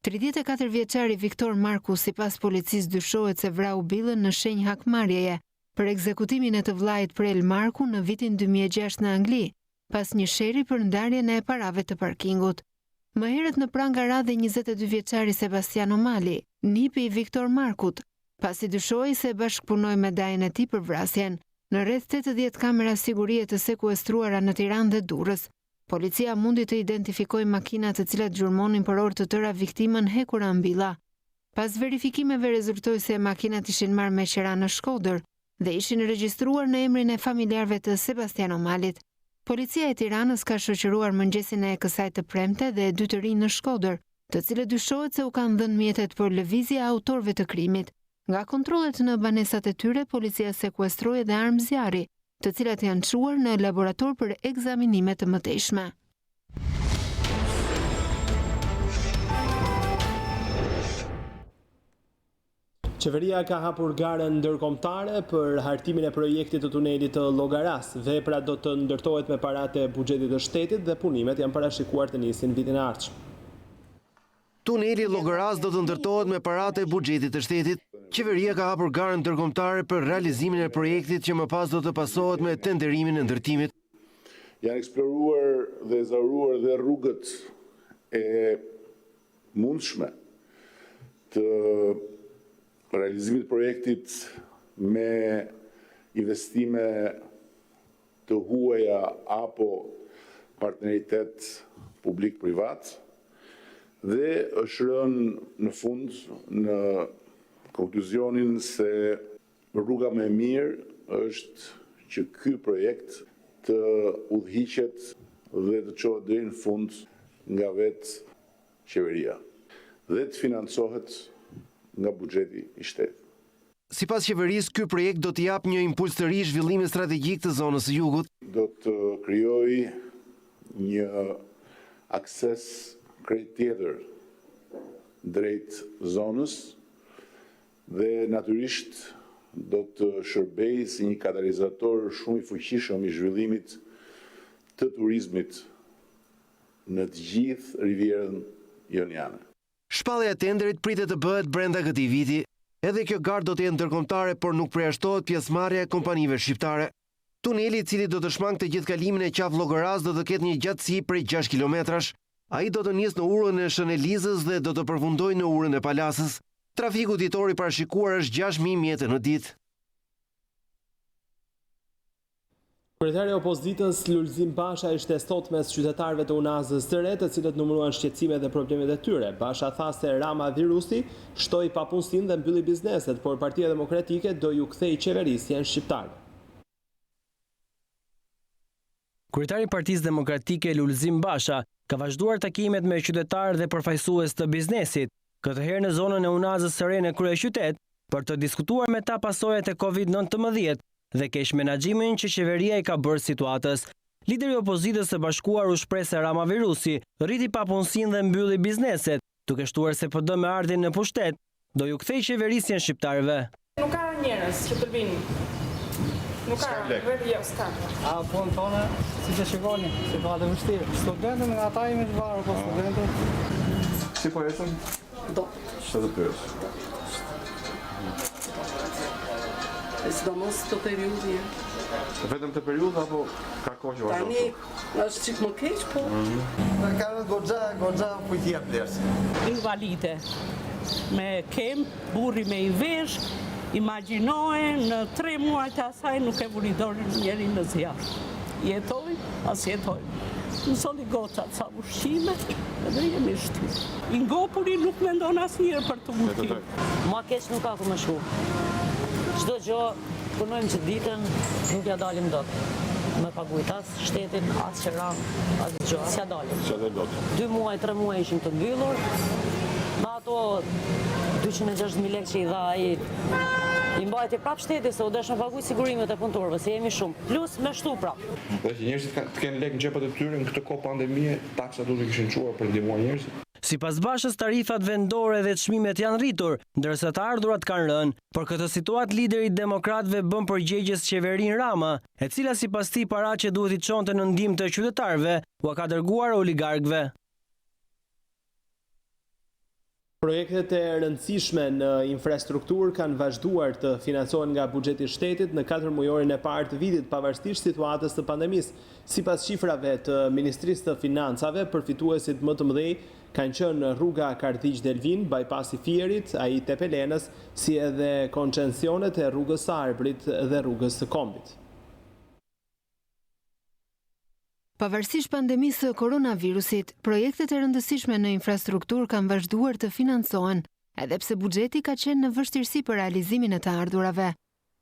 34 vjeçari Viktor Marku sipas policisë dyshohet se vrau Billën në shenjë hakmarrjeje për ekzekutimin e të vllait Prel Marku në vitin 2006 në Angli, pas një sheri për ndarjen e parave të parkingut. Më herët në pranë radhe 22 vjeçari Sebastiano Mali, nipi i Viktor Markut, pasi dyshohej se bashkëpunoi me dajën e tij për vrasjen. Në rreth 80 kamera sigurie të sekuestruara në Tiranë dhe Durrës, policia mundi të identifikojë makinat të cilat gjurmonin për orë të tëra viktimën Hekuran Billa. Pas verifikimeve rezultoi se makinat ishin marrë me qera në Shkodër dhe ishin regjistruar në emrin e familjarëve të Sebastiano Malit. Policia e Tiranës ka shoqëruar mëngjesin e kësaj të premte dhe 2 të rinj në Shkodër, të cilët dyshohet se u kanë dhënë mjetet për lëvizje e autorëve të krimit. Nga kontrollet në banesat e tyre, policia sekuestroi edhe armë zjarri, të cilat janë çuar në laborator për ekzaminime të mëtejshme. Qeveria ka hapur garën ndërkombëtare për hartimin e projektit të tunelit të Llogaras. Vepra do të ndërtohet me paratë e buxhetit të shtetit dhe punimet janë parashikuar të nisin vitin e ardhshëm. Tuneli Llogaras do të ndërtohet me paratë e buxhetit të shtetit. Qeveria ka hapur garën ndërkombëtare për realizimin e projektit që më pas do të pasohet me tenderimin e ndërtimit. Janë eksploruar dhe zauruar dhe rrugët e mundshme të realizimit të projektit me investime të huaja apo partneritet publik-privat dhe është rënë në fund në konkluzionin se rruga më e mirë është që ky projekt të udhëhiqet dhe të çohet deri në fund nga vetë qeveria dhe të financohet nga buxheti i shtetit. Sipas qeverisë, ky projekt do të jap një impuls të ri zhvillimit strategjik të zonës së jugut. Do të krijojë një akses krejt tjetër drejt zonës dhe natyrisht do të shërbejë si një katalizator shumë i fuqishëm i zhvillimit të turizmit në të gjithë rivierën joniane. Shpallja e tenderit pritet të bëhet brenda këtij viti. Edhe kjo garë do të jetë ndërkombëtare, por nuk përjashtohet pjesëmarrja e kompanive shqiptare. Tuneli i cili do të shmangte gjithë kalimin e qafë Llogoras do të ketë një gjatësi prej 6 kilometrash. Ai do të nisë në urën e Shënelizës dhe do të përfundojë në urën e Palasës. Trafiku ditor i parashikuar është 6.000 mjetë në ditë. Kryetari i opozitës Lulzim Basha ishte sot mes qytetarëve të Unazës së Re, të cilët numëruan shqetësimet dhe problemet e tyre. Basha tha se Rama virusi shtoi papunësinë dhe mbylli bizneset, por Partia Demokratike do ju kthejë qeverisjen shqiptare. Kryetari i Partisë Demokratike Lulzim Basha ka vazhduar takimet me qytetarë dhe përfaqësues të biznesit, këtë herë në zonën e Unazës së Re në kryeqytet, për të diskutuar me ta pasojat e Covid-19 dhe keq menaxhimin që qeveria i ka bërë situatës. Lideri i opozitës së bashkuar u shpreh se Rama virusi rriti papunësinë dhe mbylli bizneset, duke shtuar se PD me ardhin në pushtet do ju kthejë qeverisjen shqiptarëve. Nuk ka njerëz që të vinë. Nuk ka, vetë jo, s'ka. A punë tonë, si që shikoni, situatë e vështirë. Studentët nga ata jemi të varur, po studentët. Si po ecën? Do. Çfarë do pyes? Sidomos të periudhë. Vetëm të periudhë apo ka kohë që vazhdon? Tani është çik më keq, po. Ka goxha kujtia ples. Invalide. Me kem, burri me i vesh, imagjinoje në 3 muaj të asaj nuk e vuri dorën njeri në zjarr. Jetoj, as jetoj. Mësoni gocat sa ushqime, edhe jemi shtyrë. I ngopuri nuk mendon asnjëherë për të udhëtim. Ma keq nuk ka ku më shku. Çdo gjë punojmë që ditën, nuk ja dalim dot. Me pagujt as shtetin, as qeran, as gjë, s'ja dalim. 2 muaj, 3 muaj ishim të mbyllur. Me ato 260.000 lekë që i dha ai, i mbajti prap shteti se u desh me paguaj sigurimet e punëtorëve, se jemi shumë. Plus me shtu prap. Dhe që njerëzit të kenë lekë në xhepat e tyre në këtë kohë pandemie, taksat duhet të kishin çuar për ndihmuar njerëzit. Sipas Bashës, tarifat vendore dhe çmimet janë rritur, ndërsa të ardhurat kanë rënë. Për këtë situatë, lideri i demokratëve bën përgjegjës qeverinë Rama, e cila sipas tij paratë që duhet i çonte në ndihmë të qytetarëve, u ka dërguar oligarkëve. Projektet e rëndësishme në infrastrukturë kanë vazhduar të financohen nga buxheti i shtetit në 4 mujorin e parë të vitit, pavarësisht situatës të pandemisë. Sipas shifrave të Ministrisë të Financave, përfituesit më të mëdhenj kanë qenë rruga Kardhiq-Delvin, bypassi Fierit, ai Tepelenës, si edhe koncesionet e rrugës së Arbrit dhe rrugës së Kombit. Pavarësisht pandemisë së koronavirusit, projektet e rëndësishme në infrastrukturë kanë vazhduar të financohen, edhe pse buxheti ka qenë në vështirësi për realizimin e të ardhurave.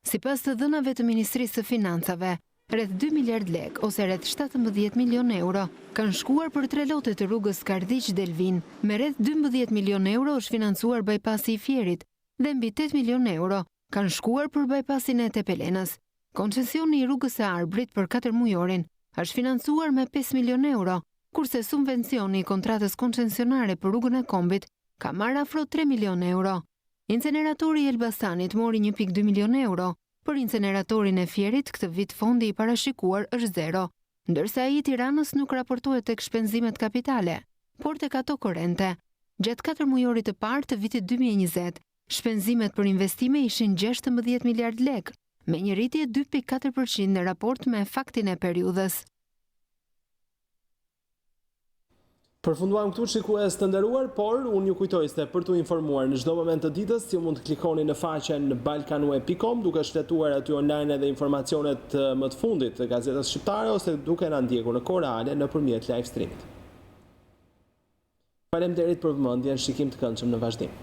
Sipas të dhënave të Ministrisë së Financave, rreth 2 miliard lek ose rreth 17 milion euro kanë shkuar për 3 lote të rrugës Kardhiq-Delvin, me rreth 12 milion euro është financuar bypassi i Fierit dhe mbi 8 milion euro kanë shkuar për bypassin e Tepelenës. Koncesioni i rrugës së Arbrit për 4 mujorin është financuar me 5 milion euro, kurse subvencioni i kontratës koncesionare për rrugën e Kombit ka marrë afro 3 milion euro. Inceneratori i Elbasanit mori 1.2 milion euro, për inceneratorin e Fierit këtë vit fondi i parashikuar është 0, ndërsa ai i Tiranës nuk raportohet tek shpenzimet kapitale, por tek ato korrente. Gjatë 4 mujorit të parë të vitit 2020, Shpenzimet për investime ishin 16 miliard lek, me një rritje 2.4% në raport me faktin e periudhës. Përfunduam këtu shikues të nderuar, por unë ju kujtoj se për t'u informuar në çdo moment të ditës ju mund të klikoni në faqen balkanweb.com duke shfletuar aty online edhe informacionet më të fundit të gazetës shqiptare ose duke na ndjekur në kohë reale nëpërmjet live streamit. Faleminderit për vëmendjen, shikim të këndshëm në vazhdim.